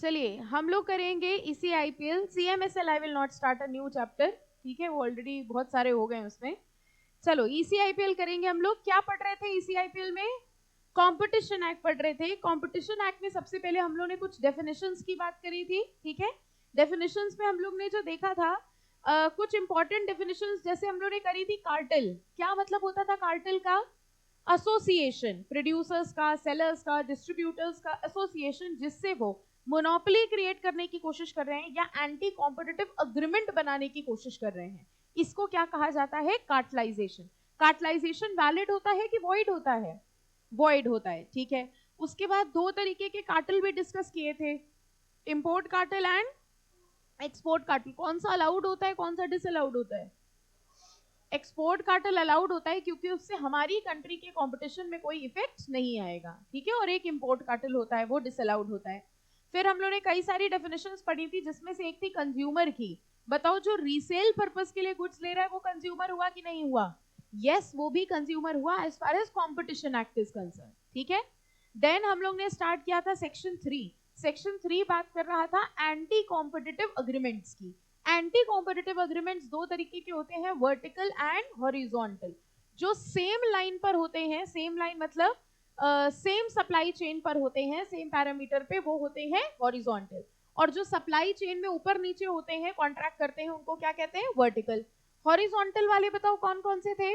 चलिए हम लोग करेंगे इसी IPL CMSL। I will not start a new chapter, ठीक है, वो ऑलरेडी बहुत सारे हो गए उसमें। चलो इसी आईपीएल करेंगे हम लोग। क्या पढ़ रहे थे इसी आईपीएल में? कंपटीशन एक्ट पढ़ रहे थे। कंपटीशन एक्ट में सबसे पहले हम लोग ने कुछ डेफिनेशंस की बात करी थी, ठीक है। डेफिनेशंस में हम लोग ने जो देखा था कुछ इंपॉर्टेंट डेफिनेशंस, जैसे हम लोग ने करी थी कार्टेल। क्या मतलब होता था कार्टेल का? एसोसिएशन, प्रोड्यूसर्स का, सेलर्स का, डिस्ट्रीब्यूटर्स का एसोसिएशन, जिससे वो मोनोपोली क्रिएट करने की कोशिश कर रहे हैं या एंटी कॉम्पिटिटिव अग्रीमेंट बनाने की कोशिश कर रहे हैं। इसको क्या कहा जाता है? कार्टलाइजेशन। कार्टलाइजेशन वैलिड होता है कि वॉइड होता है? वॉइड होता है, ठीक है। उसके बाद दो तरीके के कार्टल भी डिस्कस किए थे, import cartel and export cartel. कौन सा अलाउड होता है, कौन सा डिसअलाउड होता है? एक्सपोर्ट कार्टल अलाउड होता है क्योंकि उससे हमारी कंट्री के कंपटीशन में कोई इफेक्ट नहीं आएगा, ठीक है। और एक इंपोर्ट कार्टल होता है, वो डिसअलाउड होता है। फिर हम लोगों ने कई सारी डेफिनेशंस पढ़ी थी, जिसमें से एक थी कंज्यूमर की। बताओ जो रीसेल पर्पस के लिए गुड्स ले रहा है वो कंज्यूमर हुआ कि नहीं हुआ? यस, वो भी कंज्यूमर हुआ as far as competition act is concern, ठीक है। देन हम लोग ने स्टार्ट किया था सेक्शन 3। सेक्शन 3 बात कर रहा था एंटी कॉम्पिटिटिव अग्रीमेंट्स की। एंटी कॉम्पिटिटिव अग्रीमेंट्स दो तरीके के होते हैं, वर्टिकल एंड हॉरिजॉन्टल। जो सेम लाइन पर होते हैं, सेम लाइन मतलब सेम सप्लाई चेन पर होते हैं, सेम पैरामीटर पे, वो होते हैं हॉरिजॉन्टल। और जो सप्लाई चेन में ऊपर नीचे होते हैं, कॉन्ट्रैक्ट करते हैं, उनको क्या कहते हैं? वर्टिकल। हॉरिजॉन्टल वाले बताओ कौन कौन से थे?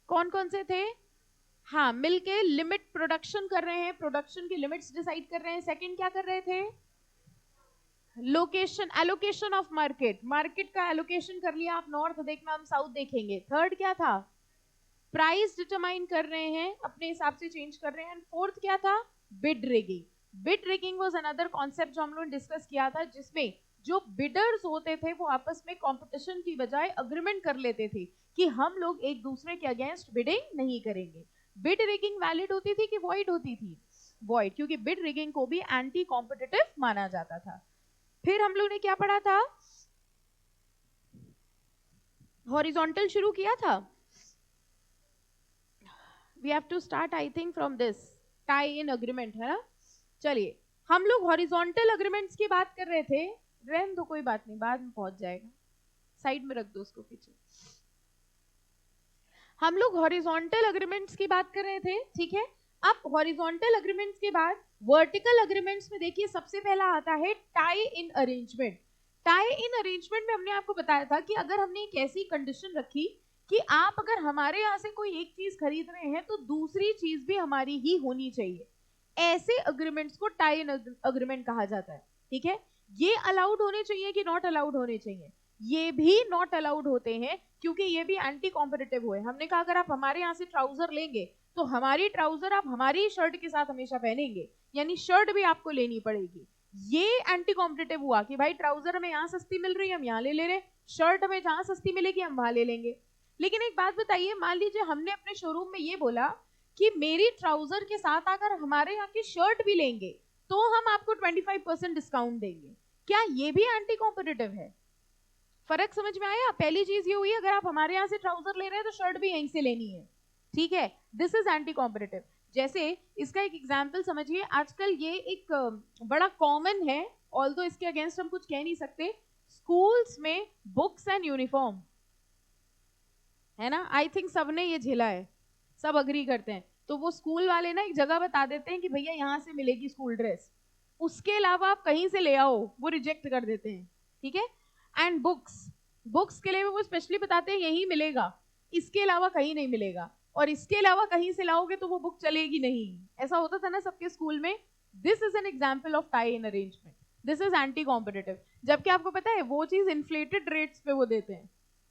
कौन कौन से थे? हाँ, मिलके लिमिट प्रोडक्शन कर रहे हैं, प्रोडक्शन की लिमिट्स डिसाइड कर रहे हैं। सेकंड क्या कर रहे थे? Location, allocation of market. Market का एलोकेशन कर लिया, आप नॉर्थ देखना, हम साउथ देखेंगे। थर्ड क्या था? प्राइस डिटरमाइन कर रहे हैं, अपने हिसाब से चेंज कर रहे हैं। एंड फोर्थ क्या था? Bid rigging. Bid rigging was another concept जो हम लोगों ने डिस्कस किया था, जिसमें जो बिडर्स होते थे वो आपस में कंपटीशन की बजाय अग्रीमेंट कर लेते थे कि हम लोग एक दूसरे के अगेंस्ट बिडिंग नहीं करेंगे। बिड रिगिंग वैलिड होती थी कि वॉइड होती थी? वॉइड, क्योंकि बिड रिगिंग को भी एंटी कॉम्पिटिटिव माना जाता था। फिर हम लोग ने क्या पढ़ा था? हॉरिजॉन्टल शुरू किया था। We have to start I think from this tie in agreement, है ना। चलिए हम लोग हॉरिजॉन्टल अग्रीमेंट्स की बात कर रहे थे। रहने दो, कोई बात नहीं, बाद में पहुंच जाएगा, साइड में रख दो उसको पीछे। हम लोग हॉरिजॉन्टल अग्रीमेंट्स की बात कर रहे थे, ठीक है। अब हॉरिजॉन्टल अग्रीमेंट्स के बाद वर्टिकल अग्रीमेंट्स में देखिए सबसे पहला आता है tie in arrangement. Tie in arrangement में हमने आपको बताया था कि अगर हमने एक ऐसी कंडीशन रखी कि आप अगर हमारे यहाँ से कोई एक चीज खरीद रहे हैं तो दूसरी चीज भी हमारी ही होनी चाहिए, ऐसे अग्रीमेंट्स को टाई इन अग्रीमेंट कहा जाता है, ठीक है। ये अलाउड होने चाहिए कि नॉट अलाउड होने चाहिए? ये भी नॉट अलाउड होते हैं, क्योंकि ये भी एंटी कॉम्पिटिटिव हुए। हमने कहा अगर आप हमारे यहाँ से ट्राउजर लेंगे तो हमारी ट्राउजर आप हमारी शर्ट के साथ हमेशा पहनेंगे, यानी शर्ट भी आपको लेनी पड़ेगी। ये एंटी कॉम्पिटिटिव हुआ कि भाई ट्राउजर हमें यहाँ सस्ती मिल रही है, हम यहाँ ले रहे, शर्ट हमें जहां सस्ती मिलेगी हम वहां ले लेंगे। लेकिन एक बात बताइए, मान लीजिए हमने अपने शोरूम में ये बोला कि मेरी ट्राउजर के साथ अगर हमारे यहाँ की शर्ट भी लेंगे तो हम आपको 25% डिस्काउंट देंगे। क्या ये भी एंटी कॉम्पिटिटिव है? फर्क समझ में आया? पहली चीज ये हुई, अगर आप हमारे यहाँ से ट्राउजर ले रहे हैं तो शर्ट भी यहीं से लेनी है, ठीक है। This is anti competitive. जैसे इसका एक एग्जाम्पल समझिए, आजकल ये एक बड़ा कॉमन है, ऑल्दो इसके अगेंस्ट हम कुछ कह नहीं सकते, स्कूल्स में बुक्स एंड यूनिफॉर्म, है ना। आई थिंक सबने ये झेला है, सब अग्री करते हैं। तो वो स्कूल वाले ना एक जगह बता देते हैं कि भैया यहाँ से मिलेगी स्कूल ड्रेस, उसके अलावा आप कहीं से ले आओ, वो रिजेक्ट कर देते हैं, ठीक है। एंड बुक्स, बुक्स के लिए वो स्पेशली बताते हैं यही मिलेगा, इसके अलावा कहीं नहीं मिलेगा, और इसके अलावा कहीं से लाओगे तो वो बुक चलेगी नहीं। ऐसा होता था ना सबके स्कूल में। This is an example of tie in arrangement, this is anti competitive. जबकि आपको पता है वो चीज इन्फ्लेटेड रेट्स पे वो देते हैं,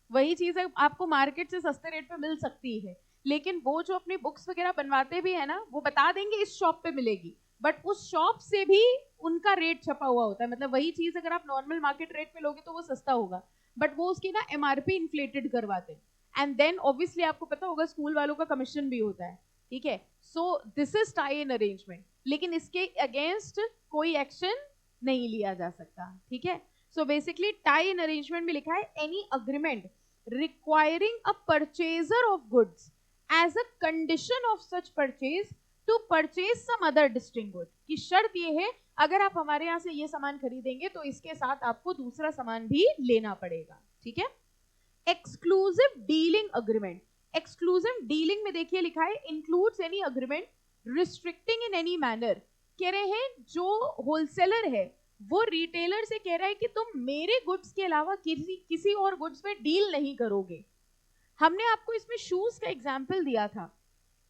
वही चीज है आपको मार्केट से सस्ते रेट पे मिल सकती है, लेकिन वो जो अपनी बुक्स वगैरह बनवाते भी है ना, वो बता देंगे इस शॉप पे मिलेगी, बट उस शॉप से भी उनका रेट छपा हुआ होता है। मतलब वही चीज अगर आप नॉर्मल मार्केट रेट पे लोगे तो वो सस्ता होगा, बट वो उसकी ना एमआरपी इन्फ्लेटेड करवाते हैं। एंड देन ऑब्वियसली आपको पता होगा स्कूल वालों का कमीशन भी होता है, ठीक है। So this is tie in arrangement, लेकिन इसके अगेंस्ट कोई एक्शन नहीं लिया जा सकता, ठीक है। So basically tie in arrangement में लिखा है any agreement requiring a purchaser of goods as a condition of such purchase to purchase some other distinct good, की शर्त ये है अगर आप हमारे यहाँ से ये सामान खरीदेंगे तो इसके साथ आपको दूसरा सामान भी लेना पड़ेगा, ठीक है। Exclusive dealing agreement, exclusive dealing में देखिए लिखा है includes any agreement restricting in any manner, कह रहे हैं जो होलसेलर है वो रिटेलर से कह रहा है कि तुम मेरे गुड्स के अलावा किसी और गुड्स में डील नहीं करोगे। हमने आपको इसमें शूज का एग्जाम्पल दिया था।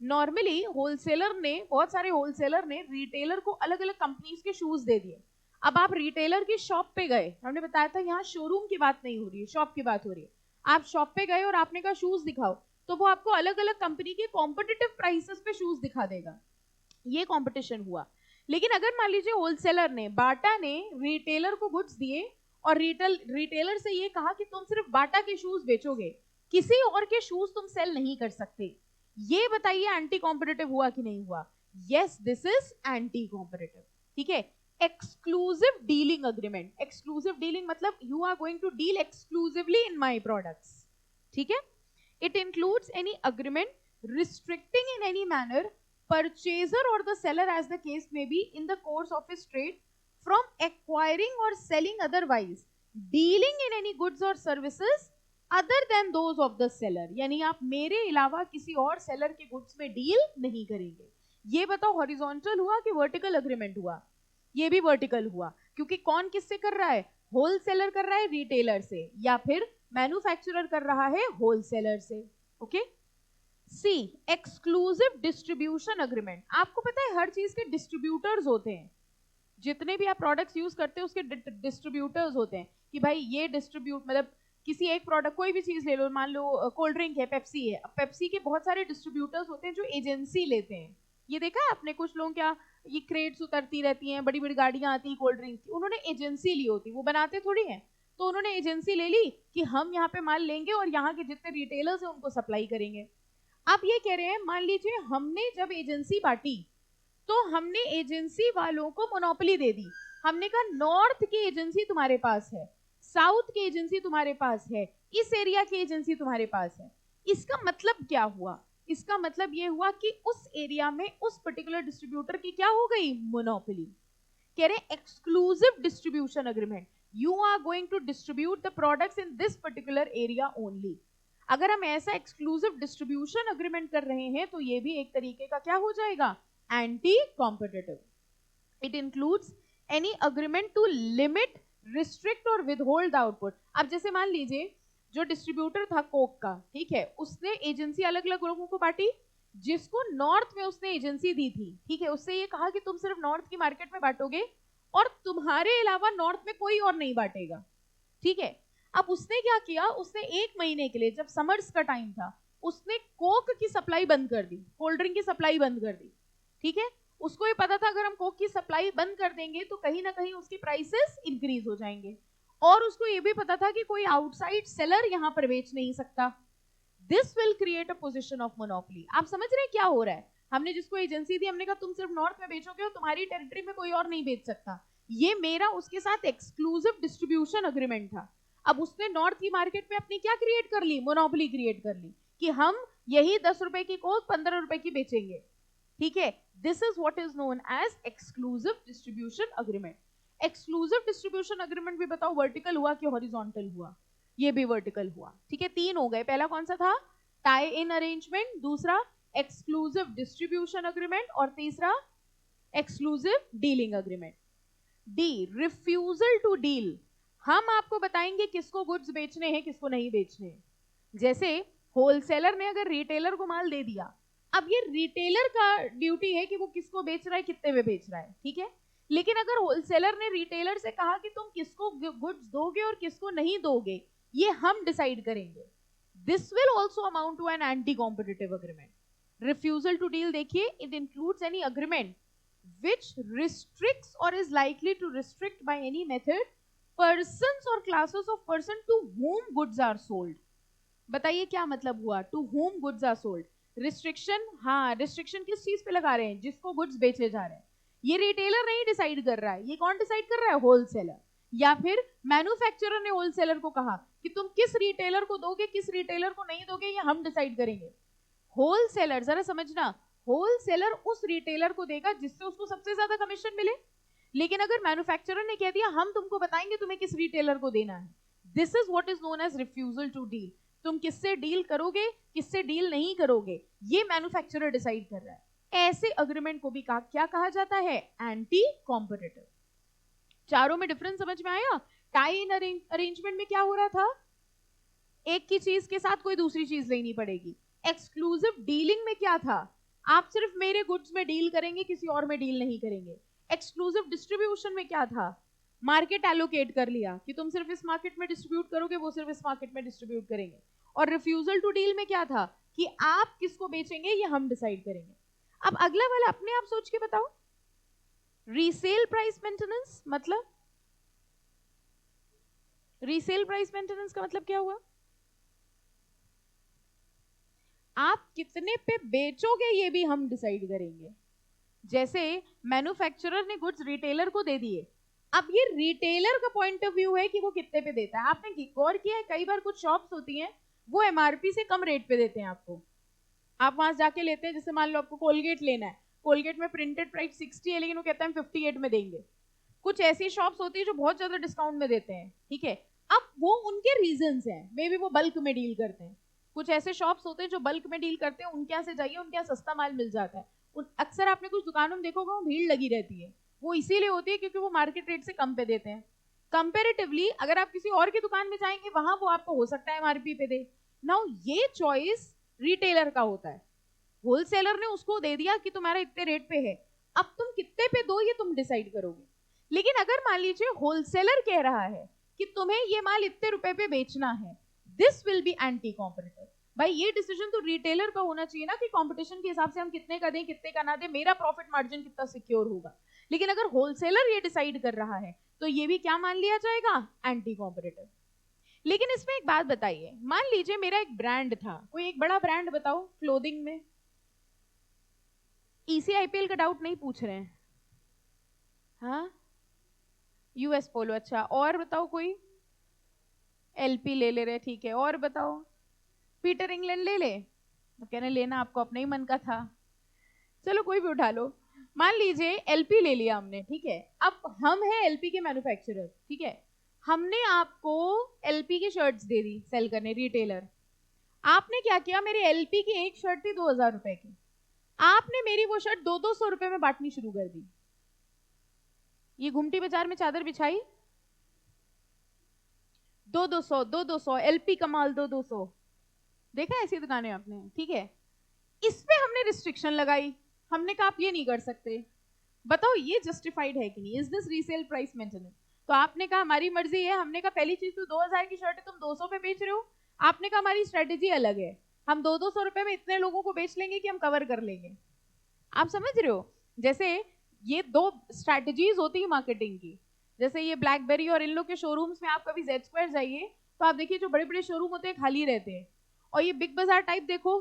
नॉर्मली होलसेलर ने, बहुत सारे होलसेलर ने रिटेलर को अलग अलग कंपनीज के शूज दे दिए। अब आप रिटेलर की शॉप पे गए, हमने बताया था यहाँ शोरूम की बात नहीं हो रही है, शॉप की बात हो रही है। आप शॉप पे गए और आपने कहा शूज दिखाओ, तो वो आपको अलग अलग कंपनी के कॉम्पिटिटिव प्राइसेस पे शूज दिखा देगा। ये कॉम्पिटिशन हुआ। लेकिन अगर मान लीजिए होलसेलर ने, बाटा ने रिटेलर को गुड्स दिए और रिटेलर से ये कहा कि तुम सिर्फ बाटा के शूज बेचोगे, किसी और के शूज तुम सेल नहीं कर सकते, ये बताइए एंटी कॉम्पिटिटिव हुआ कि नहीं हुआ? Yes, this is anti competitive, ठीक है। Exclusive dealing agreement, exclusive dealing मतलब you are going to deal exclusively in my products, ठीक है। It includes any agreement restricting in any manner purchaser or the seller as the case may be in the course of his trade from acquiring or selling otherwise dealing in any goods or services other than those of the seller, यानी आप मेरे अलावा किसी और seller के goods में deal नहीं करेंगे। ये बताओ हॉरिजॉन्टल हुआ कि वर्टिकल अग्रीमेंट हुआ? ये भी वर्टिकल हुआ, क्योंकि कौन किससे कर रहा है? होलसेलर कर रहा है रिटेलर से, या फिर मैन्युफैक्चरर कर रहा है होलसेलर से, ओके। सी, एक्सक्लूसिव डिस्ट्रीब्यूशन अग्रीमेंट। आपको पता है हर चीज के डिस्ट्रीब्यूटर्स होते हैं, जितने भी आप प्रोडक्ट्स यूज करते हैं उसके डिस्ट्रीब्यूटर्स होते हैं कि भाई ये डिस्ट्रीब्यूट, मतलब किसी एक प्रोडक्ट, कोई भी चीज ले लो, मान लो कोल्ड ड्रिंक है, पेप्सी है, अब पेप्सी के बहुत सारे डिस्ट्रीब्यूटर्स होते हैं जो एजेंसी लेते हैं। ये देखा है आपने, कुछ लोग क्या, ये क्रेट्स उतरती रहती हैं, बड़ी बड़ी गाड़ियां आती हैं कोल्ड ड्रिंक की, उन्होंने एजेंसी ली होती, वो बनाते थोड़ी हैं, तो उन्होंने एजेंसी ले ली कि हम यहाँ पे माल लेंगे और यहाँ के जितने रिटेलर्स हैं उनको सप्लाई करेंगे। आप ये कह रहे हैं, मान लीजिए हमने जब एजेंसी बांटी तो हमने एजेंसी वालों को मोनोपोली दे दी, हमने कहा नॉर्थ की एजेंसी तुम्हारे पास है, साउथ की एजेंसी तुम्हारे पास है, इस एरिया की एजेंसी तुम्हारे पास है। इसका मतलब क्या हुआ? इसका मतलब ये हुआ कि उस एरिया में उस पर्टिकुलर डिस्ट्रीब्यूटर की क्या हो गई? मोनोपोली। कह रहे exclusive distribution agreement, you are going to distribute the products in this particular area only. अगर हम ऐसा एक्सक्लूसिव डिस्ट्रीब्यूशन अग्रीमेंट कर रहे हैं तो ये भी एक तरीके का क्या हो जाएगा? Anti competitive. It includes any agreement to limit, restrict और विदहोल्ड आउटपुट। अब जैसे मान लीजिए जो डिस्ट्रीब्यूटर था कोक का, ठीक है, उसने एजेंसी अलग अलग लोगों को बांटी, जिसको नॉर्थ में उसने एजेंसी दी थी, ठीक है, उससे ये कहा कि तुम सिर्फ नॉर्थ की मार्केट में बांटोगे और तुम्हारे अलावा नॉर्थ में कोई और नहीं बांटेगा, ठीक है। अब उसने क्या किया, उसने 1 महीने के लिए, जब समर्स का टाइम था, उसने कोक की सप्लाई बंद कर दी, कोल्ड ड्रिंक की सप्लाई बंद कर दी, ठीक है। उसको ये पता था अगर हम कोक की सप्लाई बंद कर देंगे तो कहीं ना कहीं उसकी प्राइसेस इंक्रीज हो जाएंगे, और उसको ये भी पता था कि कोई आउटसाइड सेलर यहाँ पर बेच नहीं सकता। This will create a position of monopoly. आप समझ रहे हैं क्या हो रहा है? हमने जिसको एजेंसी दी, हमने कहा तुम सिर्फ नॉर्थ में बेचोगे और तुम्हारी टेरिटरी में कोई और नहीं बेच सकता। ये मेरा उसके साथ एक्सक्लूसिव डिस्ट्रीब्यूशन अग्रीमेंट था। अब उसने नॉर्थ की मार्केट में अपनी क्या क्रिएट कर ली? मोनोपोली क्रिएट कर ली कि हम यही 10 रुपए की कोक 15 रुपए की बेचेंगे, ठीक है। This is what is known as exclusive distribution agreement. Exclusive distribution agreement भी बताओ वर्टिकल हुआ कि हॉरिजॉन्टल हुआ? ये भी वर्टिकल हुआ, ठीक है। 3 हो गए। पहला कौन सा था? टाई इन अरेंजमेंट, दूसरा एक्सक्लूसिव डिस्ट्रीब्यूशन अग्रीमेंट, और तीसरा exclusive dealing agreement. D, refusal to deal. हम आपको बताएंगे किसको गुड्स बेचने हैं, किसको नहीं बेचने हैं। जैसे होलसेलर ने अगर रिटेलर को माल दे दिया, अब ये रिटेलर का ड्यूटी है कि वो किसको बेच रहा है, कितने में बेच रहा है, ठीक है। लेकिन अगर होलसेलर ने रिटेलर से कहा कि तुम किसको गुड्स दोगे और किसको नहीं दोगे, ये हम डिसाइड करेंगे, this will also amount to an anti competitive agreement. Refusal to deal देखिए, it includes any agreement which restricts or is likely to restrict by any method persons or classes of person to whom goods are sold। बताइए क्या मतलब हुआ? to whom goods are sold। Restriction, हाँ, restriction किस चीज पे लगा रहे हैं? जिसको गुड्स बेचे जा रहे हैं। ये रिटेलर नहीं डिसाइड कर रहा है, ये कौन डिसाइड कर रहा है? होलसेलर। या फिर मैन्युफैक्चरर ने होलसेलर को कहा कि तुम किस रिटेलर को दोगे, किस रिटेलर को नहीं दोगे, ये हम डिसाइड करेंगे। होलसेलर, जरा समझना, होलसेलर उस रिटेलर को देगा जिससे उसको सबसे ज्यादा कमीशन मिले। लेकिन अगर मैन्युफैक्चरर ने कह दिया हम तुमको बताएंगे तुम्हें किस रिटेलर को देना है, this is what is known as refusal to deal. तुम किससे डील करोगे, किससे डील नहीं करोगे, ये मैन्युफैक्चरर डिसाइड कर रहा है। ऐसे अग्रीमेंट को भी क्या कहा जाता है, एंटी कॉम्पिटिटिव। चारों में डिफरेंस समझ में आया? टाई इन अरेंजमेंट में क्या हो रहा था, एक की चीज के साथ कोई दूसरी चीज लेनी पड़ेगी। एक्सक्लूसिव डीलिंग में क्या था, आप सिर्फ मेरे गुड्स में डील करेंगे, किसी और में डील नहीं करेंगे। एक्सक्लूसिव डिस्ट्रीब्यूशन में क्या था, मार्केट एलोकेट कर लिया कि तुम सिर्फ इस मार्केट में डिस्ट्रीब्यूट करोगे, वो सिर्फ इस मार्केट में डिस्ट्रीब्यूट करेंगे। और रिफ्यूजल टू डील में क्या था कि आप किसको बेचेंगे ये हम डिसाइड करेंगे। अब अगला वाला अपने आप सोच के बताओ, रीसेल प्राइस मेंटेनेंस मतलब, रीसेल प्राइस मेंटेनेंस का मतलब क्या हुआ, आप कितने पे बेचोगे ये भी हम डिसाइड करेंगे। जैसे मैन्युफैक्चरर ने गुड्स रिटेलर को दे दिए, अब ये रिटेलर का पॉइंट ऑफ व्यू है कि वो कितने पे देता है। आपने गौर किया है कई बार कुछ शॉप्स होती हैं वो एमआरपी से कम रेट पे देते हैं आपको, आप वहां जाके लेते हैं। जैसे मान लो आपको कोलगेट लेना है, कोलगेट में प्रिंटेड प्राइस 60 है लेकिन वो कहता है 58 में देंगे। कुछ ऐसी शॉप्स होती है जो बहुत ज्यादा डिस्काउंट में देते हैं, ठीक है। अब वो उनके रीजंस हैं, मे बी वो बल्क में डील करते हैं। कुछ ऐसे शॉप्स होते हैं जो बल्क में डील करते हैं, उनके यहाँ से जाइए, उनके यहाँ सस्ता माल मिल जाता है। अक्सर आपने कुछ दुकानों में देखोगे वो भीड़ लगी रहती है, वो इसीलिए होती है क्योंकि वो मार्केट रेट से कम पे देते हैं। कंपेरेटिवली अगर आप किसी और की दुकान में जाएंगे वहां वो आपको हो सकता है एमआरपी पे दे। नाउ ये चॉइस रिटेलर का होता है, होलसेलर ने उसको दे दिया कि तुम्हारा इतने रेट पे है, अब तुम कितने पे दो ये तुम डिसाइड करोगे। लेकिन अगर मान लीजिए होलसेलर कह रहा है कि तुम्हें ये माल इतने रुपए पे बेचना है, this will be anti competitive. भाई ये डिसीजन तो रिटेलर का होना चाहिए ना कि कंपटीशन के हिसाब से हम कितने का दें कितने का ना दें, मेरा प्रॉफिट मार्जिन कितना सिक्योर होगा। लेकिन अगर होलसेलर ये डिसाइड कर रहा है तो ये भी क्या मान लिया जाएगा, एंटी कॉम्पिटिटिव। लेकिन इसमें एक बात बताइए, मान लीजिए मेरा एक ब्रांड था, कोई एक बड़ा ब्रांड बताओ क्लोथिंग में, ईसीआईपीएल का डाउट नहीं पूछ रहे हैं, हाँ यूएस पोलो, अच्छा और बताओ कोई, एलपी ले रहे, ठीक है, और बताओ, पीटर इंग्लैंड ले ले, तो कहने लेना आपको अपने ही मन का था, चलो कोई भी उठा लो। मान लीजिए एलपी ले लिया हमने, ठीक है। अब हम हैं एलपी के मैन्युफैक्चरर, ठीक है, हमने आपको एलपी की शर्ट्स दे दी सेल करने, रिटेलर। आपने क्या किया, मेरे एलपी की एक शर्ट थी 2000 रुपए की, आपने मेरी वो शर्ट 200 रुपए में बांटनी शुरू कर दी। ये घुमटी बाजार में चादर बिछाई, 200 एलपी कमाल 200, देखा ऐसी दुकानें आपने, ठीक है। इसमें हमने रिस्ट्रिक्शन लगाई, हमने कहा आप ये नहीं कर सकते, बताओ ये जस्टिफाइड है कि नहीं, is this resale price maintenance. तो आपने कहा हमारी मर्जी है, हमने कहा पहली चीज तो 2000 की शर्ट है तुम 200 पे बेच रहे हो, आपने कहा हमारी स्ट्रेटेजी अलग है, हम 200 रुपए में इतने लोगों को बेच लेंगे कि हम कवर कर लेंगे। आप समझ रहे हो, जैसे ये दो स्ट्रैटेजीज होती है मार्केटिंग की। जैसे ये ब्लैकबेरी और इन लोग के शोरूम्स में आप कभी जेड स्क्वायर जाइए तो आप देखिए जो बड़े बड़े शोरूम होते हैं खाली रहते हैं, और ये बिग बाजार टाइप देखो,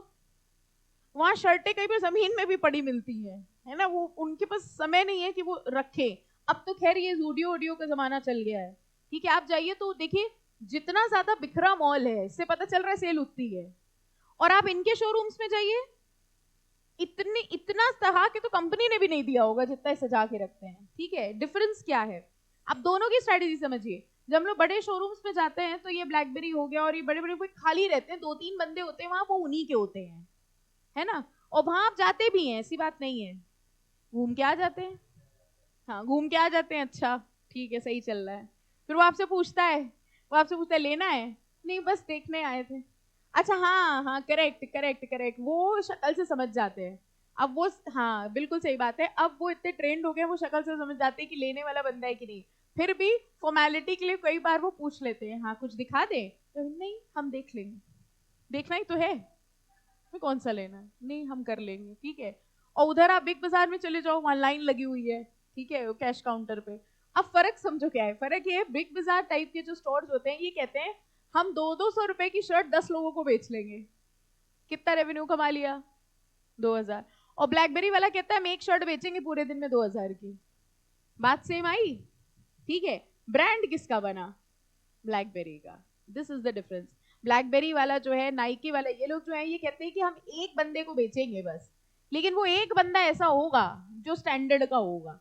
वहां शर्टें कई बार जमीन में भी पड़ी मिलती है ना, वो उनके पास समय नहीं है कि वो रखे। अब तो खैर ये जूडियो वूडियो का जमाना चल गया है, ठीक है। आप जाइए तो देखिए जितना ज्यादा बिखरा मॉल है, इससे पता चल रहा है सेल उतनी है। और आप इनके शोरूम्स में जाइए, इतना सजा के तो कंपनी ने भी नहीं दिया होगा जितना सजा के रखते हैं, ठीक है। डिफरेंस क्या है, आप दोनों की स्ट्रेटेजी समझिए। जब हम लोग बड़े शोरूम्स में जाते हैं तो ये ब्लैकबेरी हो गया और ये बड़े बड़े कोई खाली रहते हैं, 2-3 बंदे होते हैं वहां, वो उन्हीं के होते हैं, है ना। और वहां आप जाते भी हैं, ऐसी बात नहीं है, घूम के आ जाते हैं, हाँ घूम के आ जाते हैं, अच्छा ठीक है सही चल रहा है। फिर वो आपसे पूछता है लेना है, नहीं बस देखने आए थे, अच्छा हाँ हाँ करेक्ट करेक्ट करेक्ट, वो शक्ल से समझ जाते हैं। अब वो हाँ बिल्कुल सही बात है, अब वो इतने ट्रेंड हो गए वो शक्ल से समझ जाते हैं कि लेने वाला बंदा है कि नहीं। फिर भी फॉर्मेलिटी के लिए कई बार वो पूछ लेते हैं, हाँ कुछ दिखा दे, तो नहीं हम देख लेंगे, देखना ही तो है, मैं कौन सा लेना है, नहीं हम कर लेंगे, ठीक है। और उधर आप बिग बाजार में चले जाओ, वहां लाइन लगी हुई है, ठीक है, कैश काउंटर पे। अब फर्क समझो क्या है, फर्क ये है बिग बाजार टाइप के जो स्टोर्स होते हैं ये कहते हैं हम 200 रुपए की शर्ट 10 लोगों को बेच लेंगे, कितना रेवेन्यू कमा लिया, 2000। और ब्लैकबेरी वाला कहता है हम एक शर्ट बेचेंगे पूरे दिन में 2000 की, बात सेम आई, ठीक है। ब्रांड किसका बना, ब्लैकबेरी का, this is the difference. Blackberry वाला जो है, नाइकी वाला, ये लोग जो है ये कहते हैं कि हम एक बंदे को बेचेंगे बस, लेकिन वो एक बंदा ऐसा होगा जो स्टैंडर्ड का होगा,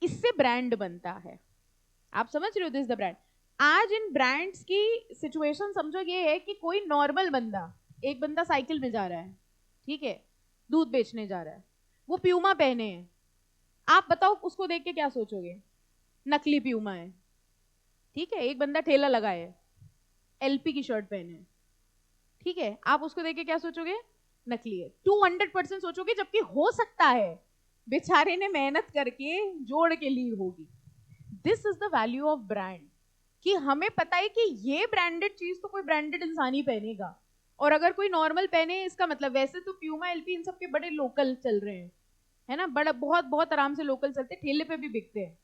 इससे ब्रांड बनता है। आप समझ रहे हो, दिस द ब्रांड। आज इन ब्रांड्स की सिचुएशन समझो ये है कि कोई नॉर्मल बंदा, एक बंदा साइकिल में जा रहा है, ठीक है, दूध बेचने जा रहा है, वो प्यूमा पहने हैं, आप बताओ उसको देख के क्या सोचोगे? नकली प्यूमा है। ठीक है, एक बंदा ठेला लगाए है, एलपी की शर्ट पहने है, ठीक है, आप उसको देख के क्या सोचोगे? नकली है। 200% सोचोगे, जबकि हो सकता है बेचारे ने मेहनत करके जोड़ के ली होगी। This is the value of brand, कि हमें पता है कि ये ब्रांडेड चीज तो कोई ब्रांडेड इंसान ही पहनेगा, और अगर कोई नॉर्मल पहने इसका मतलब, वैसे तो प्यूमा एलपी इन सब के बड़े लोकल चल रहे हैं, है ना, बड़ा बहुत बहुत आराम से लोकल चलते, ठेले पे भी बिकते हैं।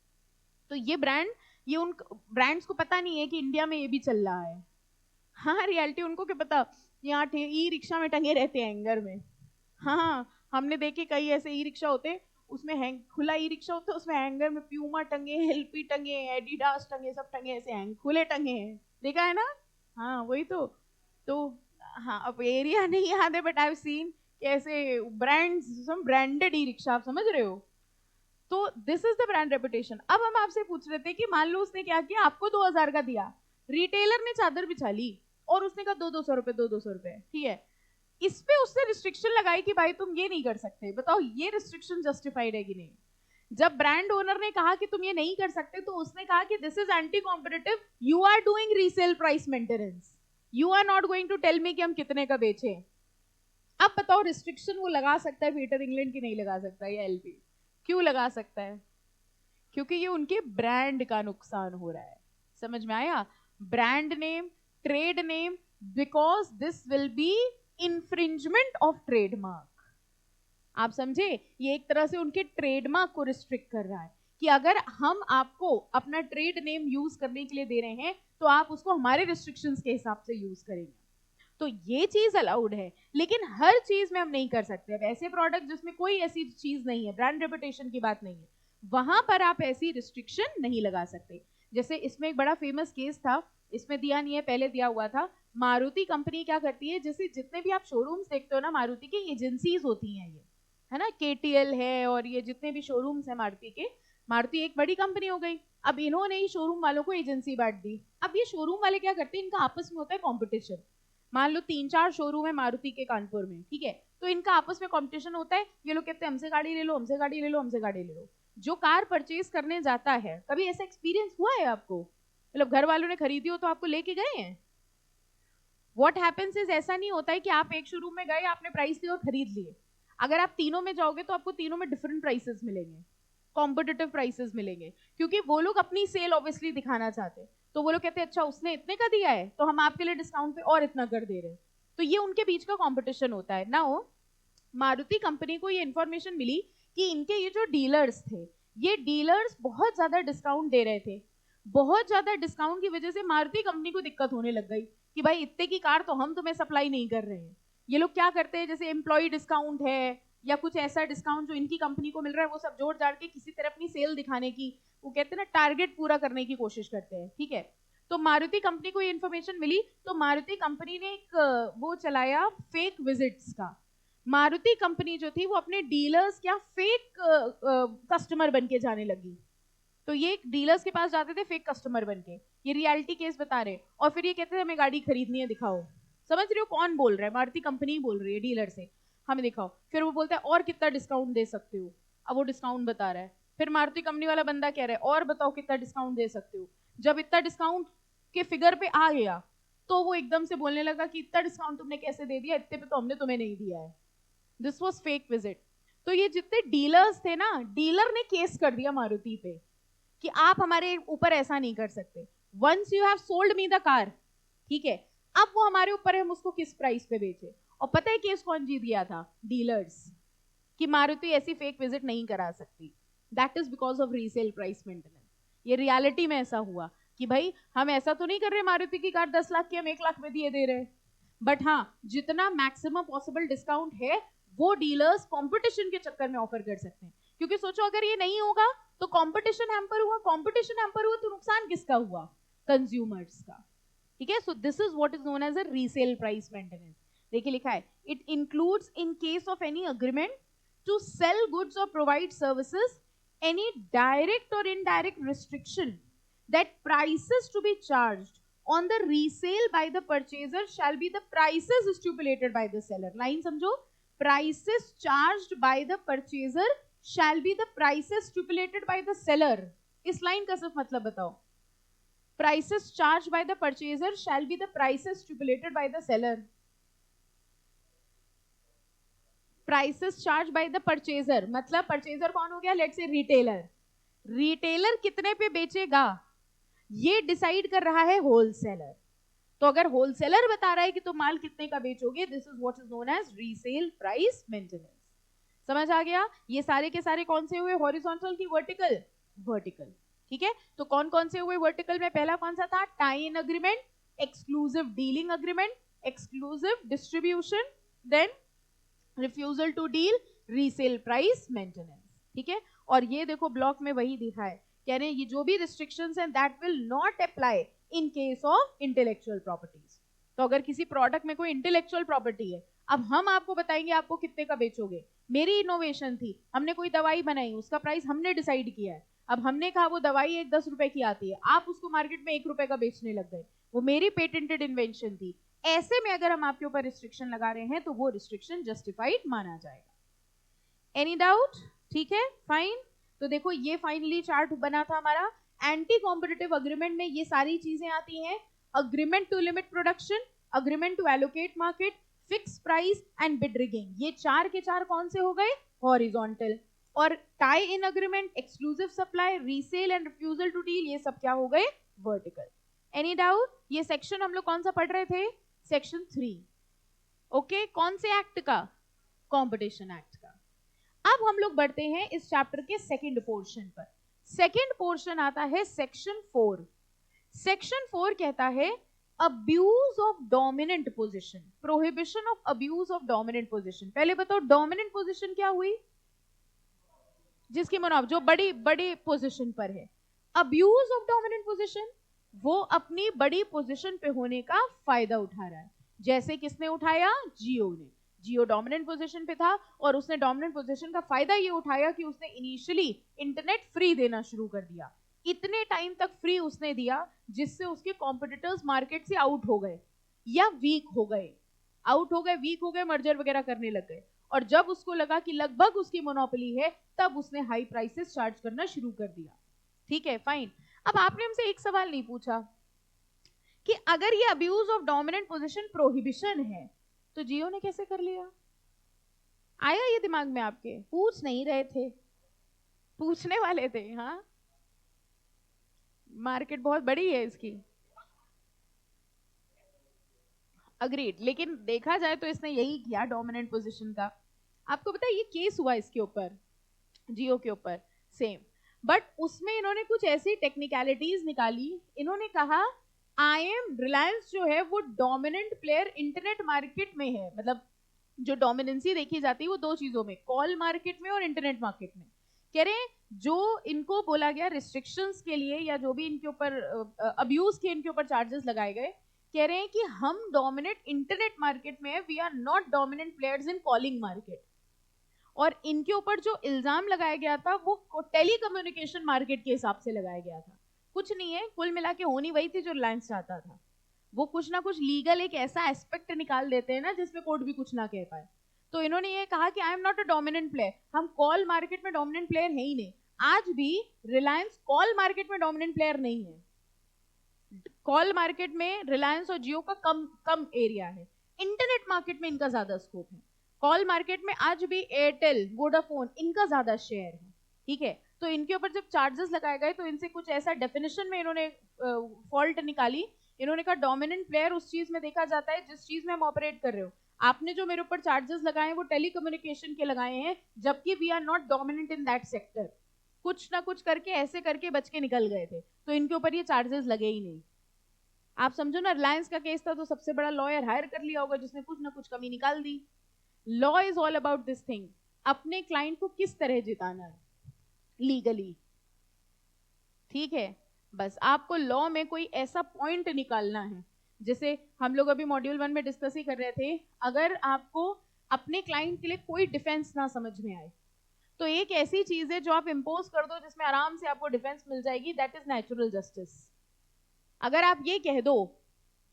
तो ये ब्रांड, ये उन ब्रांड्स को पता नहीं है कि इंडिया में ये भी चल रहा है। हाँ, रियलिटी उनको क्या पता, यहाँ ई रिक्शा में टंगे रहते हैं हैंगर में। हाँ, हमने देखे कई ऐसे ई रिक्शा होते, उसमें हैंग, खुला ई रिक्शा होता है, उसमें हैंगर में प्यूमा टंगे, एलपी टंगे, एडिडास टंगे, सब टंगे, ऐसे हैंग खुले टंगे हैं, देखा है ना? हाँ वही तो हाँ, अब एरिया नहीं याद है, बट आई हैव सीन कैसे ब्रांड्स, सम ब्रांडेड ई रिक्शा, आप समझ रहे हो? तो this is the brand reputation. अब हम आपसे पूछ रहे थे कि मान लो उसने क्या किया, आपको 2000 का दिया, रिटेलर ने चादर बिछा ली और उसने कहा 200 रुपए, 200 रुपए, ठीक है, इस पे उसने रिस्ट्रिक्शन लगाई कि भाई तुम ये नहीं कर सकते। बताओ ये रिस्ट्रिक्शन जस्टिफाइड है कि नहीं? जब ब्रांड ओनर ने कहा कि तुम ये नहीं कर सकते, तो उसने कहा कि this is anti competitive, you are doing resale price maintenance, you are not going to tell me कि हम कितने का बेचे। अब बताओ रिस्ट्रिक्शन वो लगा सकता है पीटर इंग्लैंड की नहीं लगा सकता, या एलपी? क्यों लगा सकता है? क्योंकि ये उनके ब्रांड का नुकसान हो रहा है। समझ में आया? Brand name, trade name, because this will be infringement of trademark. आप समझे? ये एक तरह से उनके ट्रेडमार्क को रिस्ट्रिक्ट कर रहा है कि अगर हम आपको अपना ट्रेड नेम यूज करने के लिए दे रहे हैं, तो आप उसको हमारे रिस्ट्रिक्शंस के हिसाब से यूज करेंगे। तो ये चीज अलाउड है, लेकिन हर चीज में हम नहीं कर सकते। अब ऐसे प्रोडक्ट जिसमें कोई ऐसी चीज नहीं है, ब्रांड रेपुटेशन की बात नहीं है, वहां पर आप ऐसी रिस्ट्रिक्शन नहीं लगा सकते। जैसे इसमें एक बड़ा फेमस केस था, इसमें दिया नहीं है, पहले दिया हुआ था। मारुति कंपनी क्या करती है, जैसे जितने भी आप शोरूम्स देखते हो ना, मारुति की एजेंसीज होती हैं ये, है ना, केटीएल है, और ये जितने भी शोरूम्स है मारुति के, मारुति एक बड़ी कंपनी हो गई। अब इन्होंने ही शोरूम वालों को एजेंसी बांट दी। अब ये शोरूम वाले क्या करते हैं, इनका आपस में होता है कॉम्पिटिशन। मान लो 3-4 शोरूम है मारुति के कानपुर में, ठीक है, तो इनका आपस में कंपटीशन होता है। ये लोग कहते हैं हमसे गाड़ी ले लो, हमसे गाड़ी ले लो, हमसे गाड़ी ले लो। जो कार परचेज करने जाता है, कभी ऐसा एक्सपीरियंस हुआ है आपको? मतलब घर वालों ने खरीदी हो तो आपको लेके गए हैं? व्हाट हैपेंस इज, ऐसा नहीं होता है कि आप एक शोरूम में गए, आपने प्राइस दी और खरीद लिए। अगर आप तीनों में जाओगे तो आपको तीनों में डिफरेंट प्राइसेस मिलेंगे, कॉम्पिटिटिव प्राइसेस मिलेंगे, क्योंकि वो लोग अपनी सेल ऑब्वियसली दिखाना चाहते हैं। तो वो लोग कहते हैं अच्छा उसने इतने का दिया है तो हम आपके लिए डिस्काउंट पे और इतना कर दे रहे हैं। तो ये उनके बीच का कंपटीशन होता है ना। मारुति कंपनी को ये इंफॉर्मेशन मिली कि इनके ये जो डीलर्स थे, ये डीलर्स बहुत ज्यादा डिस्काउंट दे रहे थे। बहुत ज्यादा डिस्काउंट की वजह से मारुति कंपनी को दिक्कत होने लग गई कि भाई इतने की कार तो हम तुम्हें सप्लाई नहीं कर रहे हैं। ये लोग क्या करते हैं, जैसे एम्प्लॉय डिस्काउंट है या कुछ ऐसा डिस्काउंट जो इनकी कंपनी को मिल रहा है, वो सब जोड़ जाड़ के किसी तरह अपनी सेल दिखाने की, वो कहते हैं ना, टारगेट पूरा करने की कोशिश करते हैं, ठीक है। तो मारुति कंपनी को ये इन्फॉर्मेशन मिली, तो मारुति कंपनी ने एक वो चलाया फेक विजिट्स का। मारुति कंपनी जो थी वो अपने डीलर्स क्या फेक कस्टमर बन के जाने लगी। तो ये डीलर्स के पास जाते थे फेक कस्टमर बन के, ये रियलिटी केस बता रहे, और फिर ये कहते थे हमें गाड़ी खरीदनी है, दिखाओ। समझ रहे हो कौन बोल रहा है? मारुति कंपनी बोल रही है डीलर से, हमें दिखाओ। फिर वो बोलता है और कितना डिस्काउंट दे सकते हो, अब वो डिस्काउंट बता रहा है। फिर मारुति कंपनी वाला बंदा कह रहा है और बताओ कितना डिस्काउंट दे सकते हो। जब इतना डिस्काउंट के फिगर पे आ गया तो वो एकदम से बोलने लगा कि इतना डिस्काउंट तुमने कैसे दे दिया, इतने पे तो हमने तुम्हें नहीं दिया है। This was fake visit. तो ये जितने डीलर्स थे ना, डीलर ने केस कर दिया मारुति पे कि आप हमारे ऊपर ऐसा नहीं कर सकते। Once you have sold me the car, ठीक है, अब वो हमारे ऊपर है हम उसको किस प्राइस पे बेचे। और पता है केस कौन जीत गया था? डीलर्स, कि मारुति ऐसी फेक विजिट नहीं करा सकती। That is because of resale price maintenance. ये रियलिटी में ऐसा हुआ कि भाई हम ऐसा तो नहीं कर रहे मारुति की कार 10 लाख की हम 1 लाख में दिए दे रहे, बट हाँ जितना मैक्सिमम पॉसिबल डिस्काउंट है वो डीलर्स कंपटीशन के चक्कर में ऑफर कर सकते हैं। क्योंकि सोचो अगर ये नहीं होगा तो कंपटीशन हैम्पर हुआ, कंपटीशन हैम्पर हुआ तो नुकसान किसका हुआ? कंज्यूमर्स का, ठीक है। So this is what is known as a resale price maintenance. देखिए लिखा है, it includes in case of any agreement to sell goods और प्रोवाइड सर्विसेज एनी डायरेक्ट और indirect restriction that prices to be charged on the resale by the purchaser shall be the prices stipulated by the seller. Line समझो, prices charged by the purchaser shall be the prices stipulated by the seller. इस line का सिर्फ मतलब बताओ. Prices charged by the purchaser shall be the prices stipulated by the seller. Prices charged by the purchaser मतलब purchaser कौन हो गया? Let's say retailer. Retailer कितने पे बेचेगा ये डिसाइड कर रहा है होलसेलर. तो अगर होलसेलर बता रहा है कि तुम माल कितने का बेचोगे, this is what is known as resale price maintenance. समझ आ गया? ये सारे के सारे कौन से हुए? हॉरिजॉन्टल की वर्टिकल? वर्टिकल. ठीक है, तो कौन कौन से हुए वर्टिकल में? पहला कौन सा था? Tie in agreement, exclusive dealing agreement, exclusive distribution, then refusal to deal, resale price maintenance. ठीक है, और ये देखो ब्लॉक में वही दिखा है, कह रहे हैं ये जो भी रिस्ट्रिक्शंस हैं that will not apply in case of intellectual properties. तो अगर किसी प्रोडक्ट में कोई इंटेलेक्चुअल प्रॉपर्टी है, अब हम आपको बताएंगे आपको कितने का बेचोगे. मेरी इनोवेशन थी, हमने कोई दवाई बनाई, उसका प्राइस हमने डिसाइड किया है. अब हमने कहा वो दवाई 10 रुपए की आती है, आप उसको मार्केट में 1 रुपए का बेचने लग गए, वो मेरी पेटेंटेड इन्वेंशन थी. ऐसे में अगर हम आपके ऊपर रिस्ट्रिक्शन लगा रहे हैं तो वो रिस्ट्रिक्शन जस्टिफाइड माना जाएगा. Any doubt? ठीक है, फाइन. तो देखो ये फाइनली चार्ट बना था हमारा. एंटी कॉम्पिटिटिव अग्रीमेंट में ये सारी चीजें आती हैं. Agreement to limit production, agreement to allocate market, fix price and bid rigging. ये चार के चार कौन से हो गए? हॉरिजॉन्टल. और tie in agreement, exclusive supply, resale and refusal to deal, ये सब क्या हो गए? वर्टिकल. Any doubt? ये सेक्शन हम लोग कौन सा पढ़ रहे थे? सेक्शन 3. ओके, कौन से एक्ट का? कॉम्पिटिशन एक्ट का. अब हम लोग बढ़ते हैं इस चैप्टर के सेकंड पोर्शन पर. सेकंड पोर्शन आता है सेक्शन 4. सेक्शन 4 कहता है abuse of dominant position, prohibition of abuse of dominant position. पहले बताओ डोमिनेंट पोजीशन क्या हुई? जिसकी मोनोप जो बड़ी बड़ी पोजीशन पर है. अब्यूज ऑफ डोमिनेंट पोजीशन, वो अपनी बड़ी पोजीशन पे होने का फायदा उठा रहा है. जैसे किसने उठाया? जियो ने. जियो डोमिनेंट पोजीशन पे था और उसने डोमिनेंट पोजीशन का फायदा ये उठाया कि उसने इनिशियली इंटरनेट फ्री देना शुरू कर दिया. इतने टाइम तक फ्री उसने दिया जिससे उसके कॉम्पिटिटर्स मार्केट से आउट हो गए या वीक हो गए. आउट हो गए, वीक हो गए, मर्जर वगैरह करने लग गए. और जब उसको लगा कि लगभग उसकी मोनोपोली है, तब उसने हाई प्राइसेस चार्ज करना शुरू कर दिया. ठीक है, फाइन. अब आपने हमसे एक सवाल नहीं पूछा कि अगर ये abuse of dominant position prohibition है तो जियो ने कैसे कर लिया? आया ये दिमाग में आपके? पूछ नहीं रहे थे, पूछने वाले थे. हाँ, मार्केट बहुत बड़ी है इसकी. अग्रीड. लेकिन देखा जाए तो इसने यही किया डोमिनेंट पोजीशन का. आपको पता है ये केस हुआ इसके ऊपर, जियो के ऊपर सेम, बट उसमें इन्होंने कुछ ऐसी टेक्निकलिटीज निकाली. इन्होंने कहा रिलायंस जो है वो डोमिनेंट प्लेयर इंटरनेट मार्केट में है. मतलब जो डोमिनेंसी देखी जाती है वो दो चीजों में, कॉल मार्केट में और इंटरनेट मार्केट में. कह रहे हैं जो इनको बोला गया रिस्ट्रिक्शंस के लिए या जो भी इनके ऊपर अब्यूज के इनके ऊपर चार्जेस लगाए गए, कह रहे हैं कि हम डोमिनेट इंटरनेट मार्केट में है, we are not dominant players in calling market. और इनके ऊपर जो इल्जाम लगाया गया था वो टेलीकम्युनिकेशन मार्केट के हिसाब से लगाया गया था. कुछ नहीं है, कुल मिला के होनी वही थी जो रिलायंस चाहता था. वो कुछ ना कुछ लीगल एक ऐसा एस्पेक्ट निकाल देते हैं ना जिसमें कोर्ट भी कुछ ना कह पाए. तो इन्होंने ये कहा कि I am not a dominant player, हम कॉल मार्केट में डोमिनेंट प्लेयर है ही नहीं. आज भी रिलायंस कॉल मार्केट में डोमिनेंट प्लेयर नहीं है. कॉल मार्केट में रिलायंस और जियो का कम एरिया है, इंटरनेट मार्केट में इनका ज्यादा स्कोप है. कॉल मार्केट में आज भी एयरटेल, वोडाफोन, इनका ज्यादा शेयर है. ठीक है, तो इनके ऊपर जब चार्जेस लगाए गए तो इनसे कुछ ऐसा डेफिनेशन में इन्होंने फॉल्ट निकाली. इन्होंने कहा डोमिनेंट प्लेयर उस चीज में देखा जाता है जिस चीज में हम ऑपरेट कर रहे हो. आपने जो मेरे ऊपर चार्जेस लगाए हैं वो टेलीकम्युनिकेशन के लगाए हैं, जबकि we are not dominant in that sector. कुछ ना कुछ करके ऐसे करके बच के निकल गए थे, तो इनके ऊपर ये चार्जेस लगे ही नहीं. आप समझो ना, रिलायंस का केस था तो सबसे बड़ा लॉयर हायर कर लिया होगा जिसने कुछ ना कुछ कमी निकाल दी. Law is all about this thing, अपने क्लाइंट को किस तरह जिताना है लीगली. ठीक है, बस आपको लॉ में कोई ऐसा पॉइंट निकालना है जैसे हम लोग अभी मॉड्यूल 1 में डिस्कस ही कर रहे थे, अगर आपको अपने क्लाइंट के लिए कोई डिफेंस ना समझ में आए तो एक ऐसी चीज है जो आप इम्पोज कर दो जिसमें आराम से आपको डिफेंस मिल जाएगी, दैट इज नेचुरल जस्टिस। अगर आप ये कह दो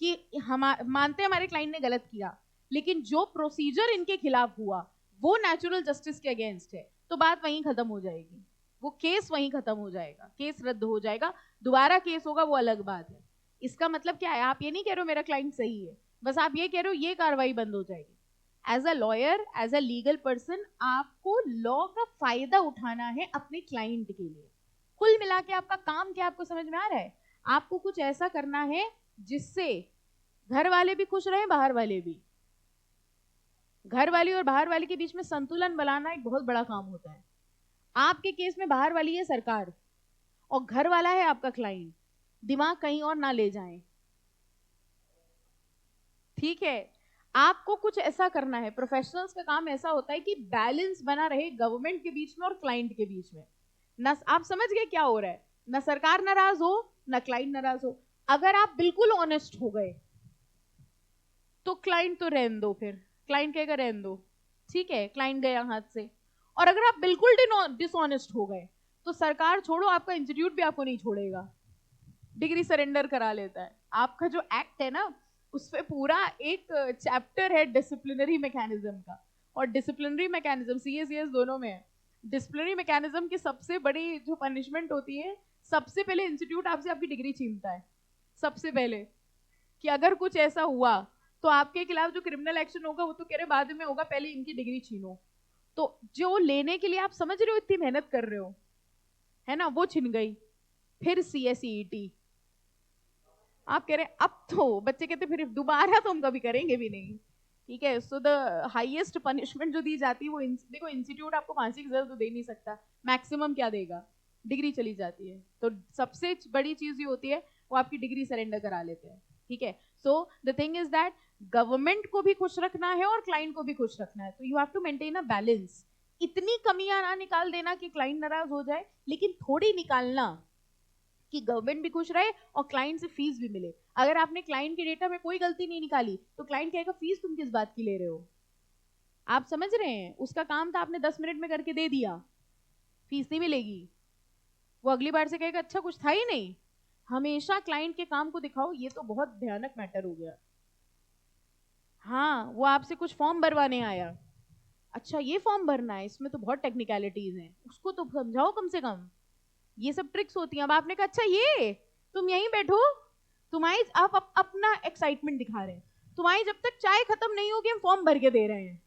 कि हम मानते हैं हमारे क्लाइंट ने गलत किया, लेकिन जो प्रोसीजर इनके खिलाफ हुआ वो नेचुरल जस्टिस के अगेंस्ट है, तो बात वहीं खत्म हो जाएगी, वो केस वहीं खत्म हो जाएगा, केस रद्द हो जाएगा, दोबारा केस होगा वो अलग बात है। इसका मतलब क्या है, आप ये नहीं कह रहे हो मेरा क्लाइंट सही है, बस आप ये कह रहे हो ये कार्रवाई बंद हो जाएगी। As a lawyer, as a legal person, आपको लॉ का फायदा उठाना है अपने क्लाइंट के लिए। कुल मिला के आपका काम क्या, आपको समझ में आ रहा है? आपको कुछ ऐसा करना है जिससे घर वाले भी खुश रहे, बाहर वाले भी। घर वाली और बाहर वाली के बीच में संतुलन बनाना एक बहुत बड़ा काम होता है। आपके केस में बाहर वाली है सरकार और घर वाला है आपका क्लाइंट, दिमाग कहीं और ना ले जाएं, ठीक है? आपको कुछ ऐसा करना है, प्रोफेशनल्स का काम ऐसा होता है कि बैलेंस बना रहे गवर्नमेंट के बीच में और क्लाइंट के बीच में। ना आप समझ गए क्या हो रहा है, ना सरकार नाराज हो ना क्लाइंट नाराज हो। अगर आप बिल्कुल ऑनेस्ट हो गए तो क्लाइंट तो रहने दो, फिर क्लाइंट कहेगा रहने दो, ठीक है, क्लाइंट गया हाथ से। और अगर आप बिल्कुल डिसऑनेस्ट हो गए तो सरकार छोड़ो, आपका इंस्टीट्यूट भी आपको नहीं छोड़ेगा, डिग्री सरेंडर करा लेता है। आपका जो एक्ट है ना, उसपे पूरा एक चैप्टर है डिसिप्लिनरी मैकेनिज्म का, और डिसिप्लिनरी मैकेनिज्म सीएस दोनों में है। डिसिप्लिनरी मैकेनिज्म की सबसे बड़ी जो पनिशमेंट होती है, सबसे पहले इंस्टीट्यूट आपसे आपकी डिग्री छीनता है, सबसे पहले, कि अगर कुछ ऐसा हुआ तो आपके खिलाफ जो क्रिमिनल एक्शन होगा वो तो कह रहे बाद में होगा, पहले इनकी डिग्री छीनो। तो जो लेने के लिए आप समझ रहे हो इतनी मेहनत कर रहे हो, है ना, वो छिन गई। फिर सीएसईटी, आप कह रहे हैं अब तो, बच्चे कहते फिर दोबारा तो हम कभी करेंगे भी नहीं, ठीक है? सो द हाईएस्ट पनिशमेंट जो दी जाती है वो देखो, इंस्टीट्यूट आपको फांसी की सजा तो दे नहीं सकता, मैक्सिमम क्या देगा, डिग्री चली जाती है। तो सबसे बड़ी चीज ये होती है वो आपकी डिग्री सरेंडर करा लेते हैं, ठीक है? So the thing is that government को भी खुश रखना है और क्लाइंट को भी खुश रखना है, तो you have to maintain a balance. इतनी कमियां ना निकाल देना कि क्लाइंट नाराज हो जाए, लेकिन थोड़ी निकालना कि गवर्नमेंट भी खुश रहे और क्लाइंट से फीस भी मिले। अगर आपने क्लाइंट के डेटा में कोई गलती नहीं निकाली तो क्लाइंट कहेगा फीस तुम किस बात की ले रहे हो? आप समझ रहे हैं? उसका काम था, आपने 10 मिनट में करके दे दिया, फीस नहीं मिलेगी। वो अगली बार से कहेगा अच्छा कुछ था ही नहीं। हमेशा क्लाइंट के काम को दिखाओ, ये तो बहुत भयानक मैटर हो गया। हाँ, वो आपसे कुछ फॉर्म भरवाने आया, अच्छा ये फॉर्म भरना है, इसमें तो बहुत टेक्निकलिटीज हैं, उसको तो समझाओ कम से कम। ये सब ट्रिक्स होती हैं। अब आपने कहा अच्छा ये तुम यहीं बैठो, तुम्हारी आप अपना एक्साइटमेंट दिखा रहे हैं, तुम्हारी जब तक चाय खत्म नहीं होगी हम फॉर्म भर के दे रहे हैं।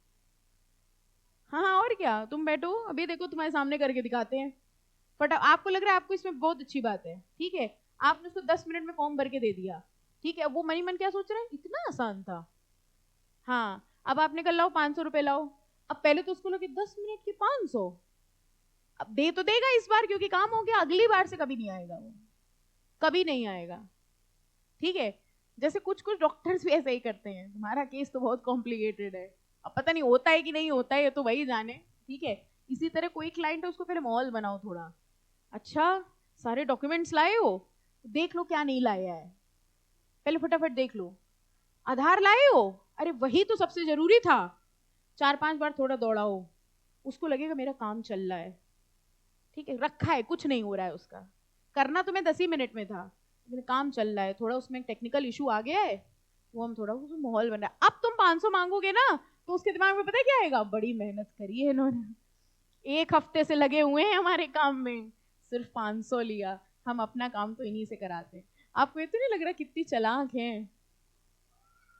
हाँ हाँ, और क्या, तुम बैठो अभी देखो तुम्हारे सामने करके दिखाते हैं। बट आपको लग रहा है आपको इसमें बहुत अच्छी बात है, ठीक है, आपने उसको 10 मिनट में फॉर्म भर के दे दिया, ठीक है, वो मनी मन क्या सोच रहे हैं, इतना आसान था। हाँ, अब आपने कहा लाओ 500 रुपए लाओ, अब पहले तो उसको लगे 10 मिनट के 500, अब दे तो देगा इस बार क्योंकि काम हो गया, अगली बार से कभी नहीं आएगा, वो कभी नहीं आएगा, ठीक है? जैसे कुछ कुछ डॉक्टर्स भी ऐसे ही करते हैं, तुम्हारा केस तो बहुत कॉम्प्लिकेटेड है, अब पता नहीं होता है कि नहीं होता है, ये तो वही जाने, ठीक है? इसी तरह कोई क्लाइंट है उसको पहले माहौल बनाओ थोड़ा, अच्छा सारे डॉक्यूमेंट्स लाए हो, देख लो क्या नहीं लाया है, पहले फटाफट देख लो। आधार लाए हो, अरे वही तो सबसे जरूरी था, 4-5 बार थोड़ा दौड़ाओ, उसको लगेगा मेरा काम चल रहा है, ठीक है, रखा है कुछ नहीं हो रहा है उसका, करना तुम्हें 10 ही मिनट में था, लेकिन काम चल रहा है, थोड़ा उसमें टेक्निकल इशू आ गया है, वो हम थोड़ा उसमें माहौल बन रहा है। अब तुम 500 मांगोगे ना तो उसके दिमाग में पता है क्या आएगा, बड़ी मेहनत करी है इन्होंने, 1 हफ्ते से लगे हुए हैं हमारे काम में, सिर्फ 500 लिया, हम अपना काम तो इन्हीं से कराते हैं। आपको ये तो नहीं लग रहा कितनी चालाक है?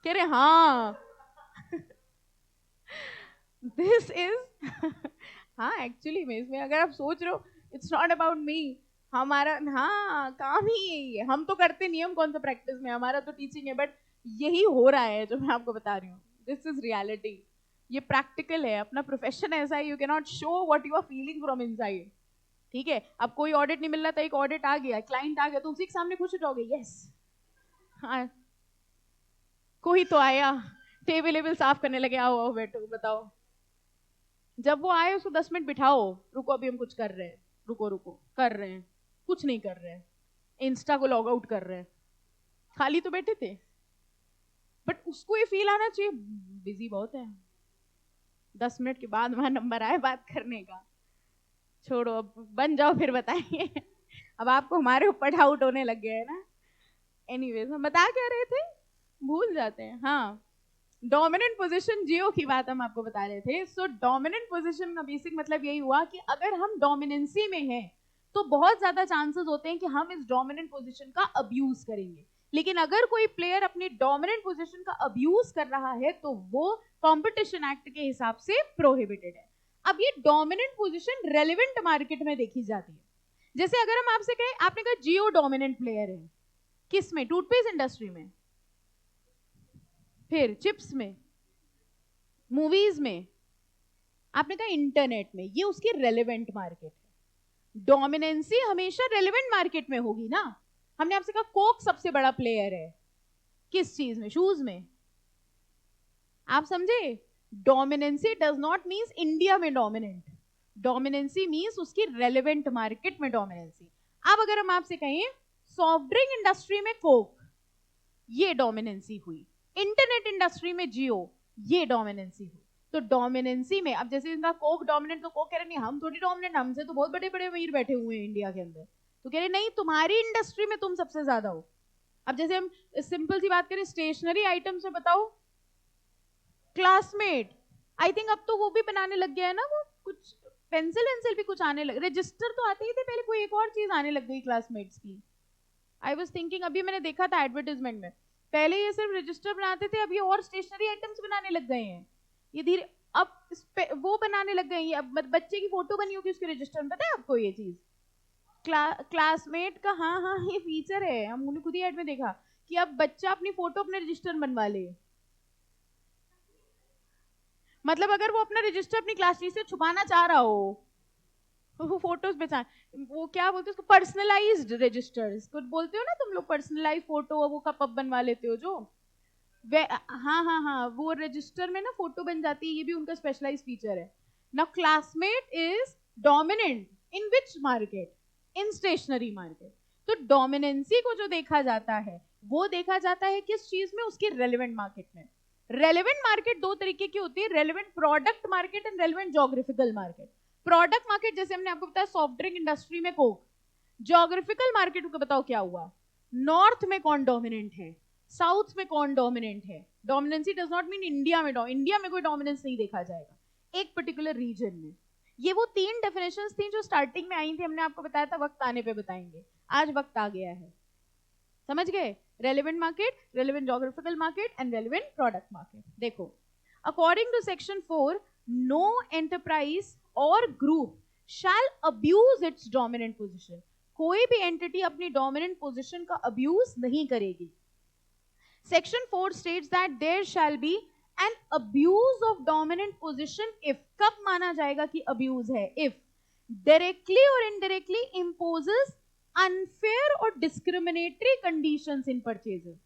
कह रहे हाँ दिस इज हाँ एक्चुअली में इसमें अगर आप सोच रहे हो इट्स नॉट अबाउट मी, हमारा हाँ काम ही यही है, हम तो करते नहीं, हम कौन सा प्रैक्टिस में, हमारा तो टीचिंग है, बट यही हो रहा है जो मैं आपको बता रही हूँ, दिस इज रियलिटी, ये प्रैक्टिकल है, अपना प्रोफेशन ऐसा है, you can not show what you are feeling from inside, ठीक है? अब कोई ऑडिट नहीं मिल रहा था, एक ऑडिट आ गया, क्लाइंट आ गया, तो उसी के सामने खुश हो जाओगे, यस हाँ कोई तो आया, टेबल वेबल साफ करने लगे, आओ आओ बैठो बताओ, जब वो आए उसको 10 मिनट बिठाओ, रुको अभी हम कुछ कर रहे हैं, रुको रुको कर रहे हैं, कुछ नहीं कर रहे हैं, इंस्टा को लॉग आउट कर रहे हैं, खाली तो बैठे थे, बट उसको ये फील आना चाहिए बिजी बहुत है, 10 मिनट के बाद वहां नंबर आए बात करने का, छोड़ो अब बन जाओ फिर बताएंगे। अब आपको हमारे ऊपर डाउट होने लग गया है ना। एनीवेज हम बता क्या रहे थे, भूल जाते हैं। हाँ, डोमिनेंट पोजीशन, जियो की बात हम आपको बता रहे थे। सो डोमिनेंट पोजीशन का बेसिक मतलब यही हुआ कि अगर हम डोमिनेंसी में हैं तो बहुत ज्यादा चांसेस होते हैं कि हम इस डोमिनेंट पोजीशन का अब्यूज करेंगे। लेकिन अगर कोई प्लेयर अपनी डोमिनेंट पोजीशन का अब्यूज कर रहा है तो वो कंपटीशन एक्ट के हिसाब से प्रोहिबिटेड है। अब ये डोमिनेंट पोजीशन रेलेवेंट मार्केट में देखी जाती है। जैसे अगर हम आपसे कहें, आपने कहा जियो डोमिनेंट प्लेयर है, किस में? टूथपेस्ट इंडस्ट्री में, फिर चिप्स में, मूवीज में, आपने कहा इंटरनेट में, ये उसकी रेलेवेंट मार्केट है। डोमिनेंसी हमेशा रेलेवेंट मार्केट में होगी ना। हमने आपसे कहा कोक सबसे बड़ा प्लेयर है, किस चीज में? शूज में। आप समझे? Dominancy does not means India में डोमिनेंट, डोमिनेंसी मीन्स उसकी रेलेवेंट मार्केट में डोमिनेंसी। अब अगर हम आपसे कहें सॉफ्ट ड्रिंक इंडस्ट्री में कोक, ये डोमिनेंसी हुई। इंटरनेट इंडस्ट्री में जियो, ये डोमिनेंसी हुई। तो डोमिनेंसी में, अब जैसे इनका कोक डोमिनेंट, तो कोक कह रहे नहीं हम थोड़ी डोमिनेंट, हमसे तो बहुत बड़े बड़े अमीर बैठे हुए हैं इंडिया के अंदर, तो कह रहे नहीं तुम्हारी इंडस्ट्री में तुम सबसे ज्यादा हो। अब जैसे हम सिंपल सी बात करें स्टेशनरी आइटम से, बताओ क्लासमेट, आई थिंक अब तो वो भी बनाने लग गया है ना, वो कुछ पेंसिल वेंसिल भी कुछ आने लग, रजिस्टर तो आते ही थे पहले, कोई एक और चीज आने लग गई क्लासमेट्स की। आई वाज थिंकिंग, अभी मैंने देखा था एडवर्टाइजमेंट में, पहले ये सिर्फ रजिस्टर बनाते थे, अब ये और स्टेशनरी आइटम्स बनाने लग गए हैं। ये धीरे अब वो बनाने लग गए हैं। अब बच्चे की फोटो बनी होगी उसके रजिस्टर में, पता है आपको ये चीज? क्लासमेट का, हाँ हाँ ये फीचर है, हमने खुद ही ऐड में देखा कि अब बच्चा अपनी फोटो अपने रजिस्टर बनवा ले। मतलब अगर वो अपना रजिस्टर अपनी क्लास टीचर से छुपाना चाह रहा हो, वो फोटोज बेचा, वो क्या बोलते हैं उसको, पर्सनलाइज्ड रजिस्टर्स कुछ बोलते हो ना तुम लोग, पर्सनलाइज फोटो वो कप अप बनवा लेते हो जो, वे हाँ हाँ हाँ, वो रजिस्टर में ना फोटो बन जाती है, ये भी उनका स्पेशलाइज फीचर है। Now classmate is dominant in which market? In stationery market. तो डोमिनेंसी को जो देखा जाता है वो देखा जाता है किस चीज में? उसकी रेलेवेंट मार्केट में। रेलेवेंट मार्केट दो तरीके की होती है, relevant product market and relevant geographical market. Product market जैसे हमने आपको बताया सॉफ्ट ड्रिंक इंडस्ट्री में कोक। जोग्राफिकल मार्केट को बताओ क्या हुआ? नॉर्थ में कौन डोमिनेंट है, साउथ में कौन डोमिनेंट है। Dominancy does not mean India में, इंडिया में कोई डोमिनेंस नहीं देखा जाएगा, एक पर्टिकुलर रीजन में। ये वो 3 डेफिनेशंस थी जो स्टार्टिंग में आई थी, हमने आपको बताया था वक्त आने पे बताएंगे, आज वक्त आ गया है। समझ गए? Relevant market, relevant geographical market and relevant product market. देखो, according to section 4, no enterprise और group shall abuse its dominant position. कोई भी एंटिटी अपनी डोमिनेंट पोजीशन का अब्यूज नहीं करेगी। Section 4 states that there shall be an abuse of dominant position if, कब माना जाएगा कि अब्यूज है? इफ डायरेक्टली और इनडायरेक्टली इंपोजेस अनफेयर और डिस्क्रिमिनेटरी कंडीशंस इन परचेजेस।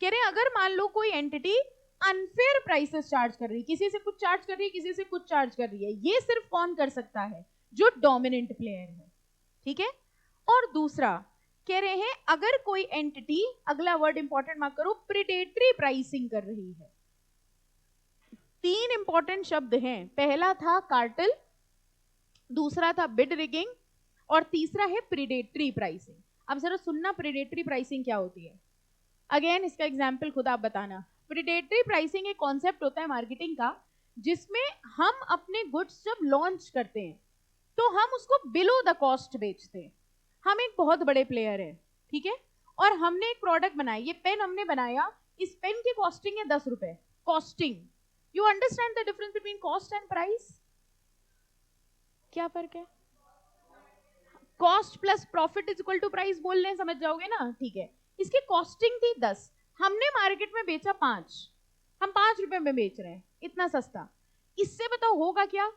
कह रहे हैं अगर मान लो कोई एंटिटी अनफेयर प्राइसेस चार्ज कर रही है, किसी से कुछ चार्ज कर रही है, किसी से कुछ चार्ज कर रही है, ये सिर्फ कौन कर सकता है? जो डोमिनेंट प्लेयर है। ठीक है? और दूसरा कह रहे हैं अगर कोई एंटिटी, अगला वर्ड इंपॉर्टेंट मार्क करो, प्रीडेटरी प्राइसिंग कर रही है। 3 इंपॉर्टेंट शब्द हैं, पहला था कार्टेल, दूसरा था बिड रिगिंग, और तीसरा है प्रीडेटरी प्राइसिंग। अब जरा सुनना, प्रीडेटरी प्राइसिंग क्या होती है? अगेन इसका एग्जाम्पल खुद आप बताना। प्रीडेटरी प्राइसिंग एक कॉन्सेप्ट होता है मार्केटिंग का, जिसमें हम अपने गुड्स जब लॉन्च करते हैं तो हम उसको बिलो द कॉस्ट बेचते हैं। हम एक बहुत बड़े प्लेयर है, ठीक है, और हमने एक प्रोडक्ट बनाया, ये पेन हमने बनाया, इस पेन की कॉस्टिंग है 10 रुपए। Costing, you understand the difference between cost and price? क्या फर्क है? Cost plus profit is equal to price बोल लें, समझ जाओगे ना? ठीक है, इसकी कॉस्टिंग थी 10, हमने मार्केट में बेचा 5, हम 5 रुपए में बेच रहे हैं, इतना सस्ता। इससे बताओ होगा क्या?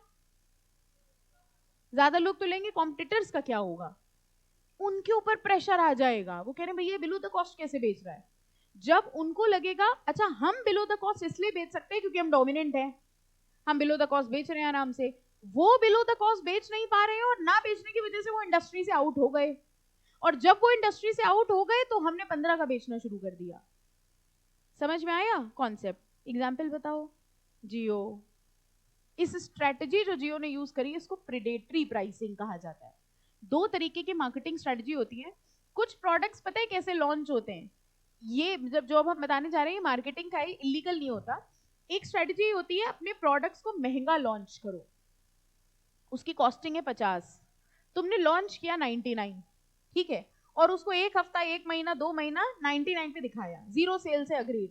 ज्यादा लोग तो लेंगे, कॉम्पिटिटर्स का क्या होगा? उनके ऊपर प्रेशर आ जाएगा, वो कह रहे हैं भैया बिलो द कॉस्ट कैसे बेच रहा है। जब उनको लगेगा अच्छा हम बिलो द कॉस्ट इसलिए बेच सकते हैं क्योंकि हम डोमिनेंट हैं, हम बिलो द कॉस्ट बेच रहे हैं आराम से, वो बिलो द कॉस्ट बेच नहीं पा रहे हैं और ना बेचने की वजह से वो इंडस्ट्री से आउट हो गए, और जब वो इंडस्ट्री से आउट हो गए तो हमने 15 का बेचना शुरू कर दिया। समझ में आया कॉन्सेप्ट? एग्जाम्पल बताओ। जियो, इस स्ट्रेटजी जो जियो ने यूज करी इसको प्रेडेटरी प्राइसिंग कहा जाता है। दो तरीके की मार्केटिंग स्ट्रेटजी होती है। कुछ प्रोडक्ट्स पता है कैसे लॉन्च होते हैं, ये जो अब हम बताने जा रहे हैं मार्केटिंग का ही, इलीगल नहीं होता। एक स्ट्रेटजी होती है अपने प्रोडक्ट्स को महंगा लॉन्च करो, उसकी कॉस्टिंग है 50, तुमने लॉन्च किया 99, ठीक है, और उसको एक हफ्ता, एक महीना, 2 महीना 99 पे दिखाया, जीरो सेल से अग्रीड।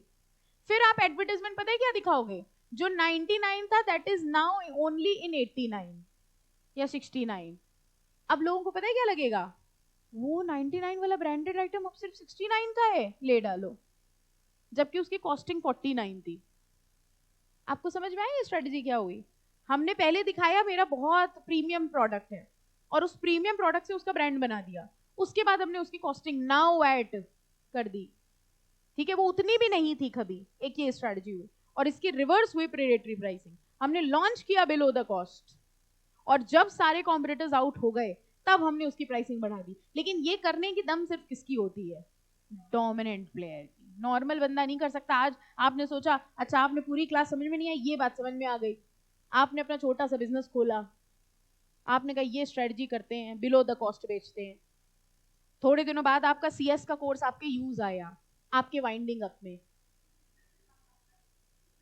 फिर आप एडवर्टाइजमेंट पता है क्या दिखाओगे, जो 99 था that is now only in 89 या 69। अब लोगों को पता है क्या लगेगा, वो 99 वाला ब्रांडेड आइटम अब सिर्फ 69 का है, ले डालो, जबकि उसकी कॉस्टिंग 49 थी। आपको समझ में आया ये स्ट्रेटजी क्या हुई? हमने पहले दिखाया मेरा बहुत प्रीमियम प्रोडक्ट है, और उस प्रीमियम प्रोडक्ट से उसका ब्रांड बना दिया, उसके बाद हमने उसकी कॉस्टिंग नाउ एट कर दी, ठीक है, वो उतनी भी नहीं थी कभी। एक ये स्ट्रेटजी हुई, और इसकी रिवर्स हुई प्रेडेटरी प्राइसिंग। हमने लॉन्च किया बिलो द कॉस्ट, और जब सारे कॉम्पिटिटर्स आउट हो गए तब हमने उसकी प्राइसिंग बढ़ा दी। लेकिन ये करने की दम सिर्फ किसकी होती है? डोमिनेंट प्लेयर की। नॉर्मल बंदा नहीं कर सकता। आज आपने सोचा, अच्छा आपने पूरी क्लास समझ में नहीं आई, ये बात समझ में आ गई, आपने अपना छोटा सा बिजनेस खोला, आपने कहा ये स्ट्रेटजी करते हैं, बिलो द कॉस्ट बेचते हैं। थोड़े दिनों बाद आपका सीएस का कोर्स आपके यूज आया आपके वाइंडिंग अप में,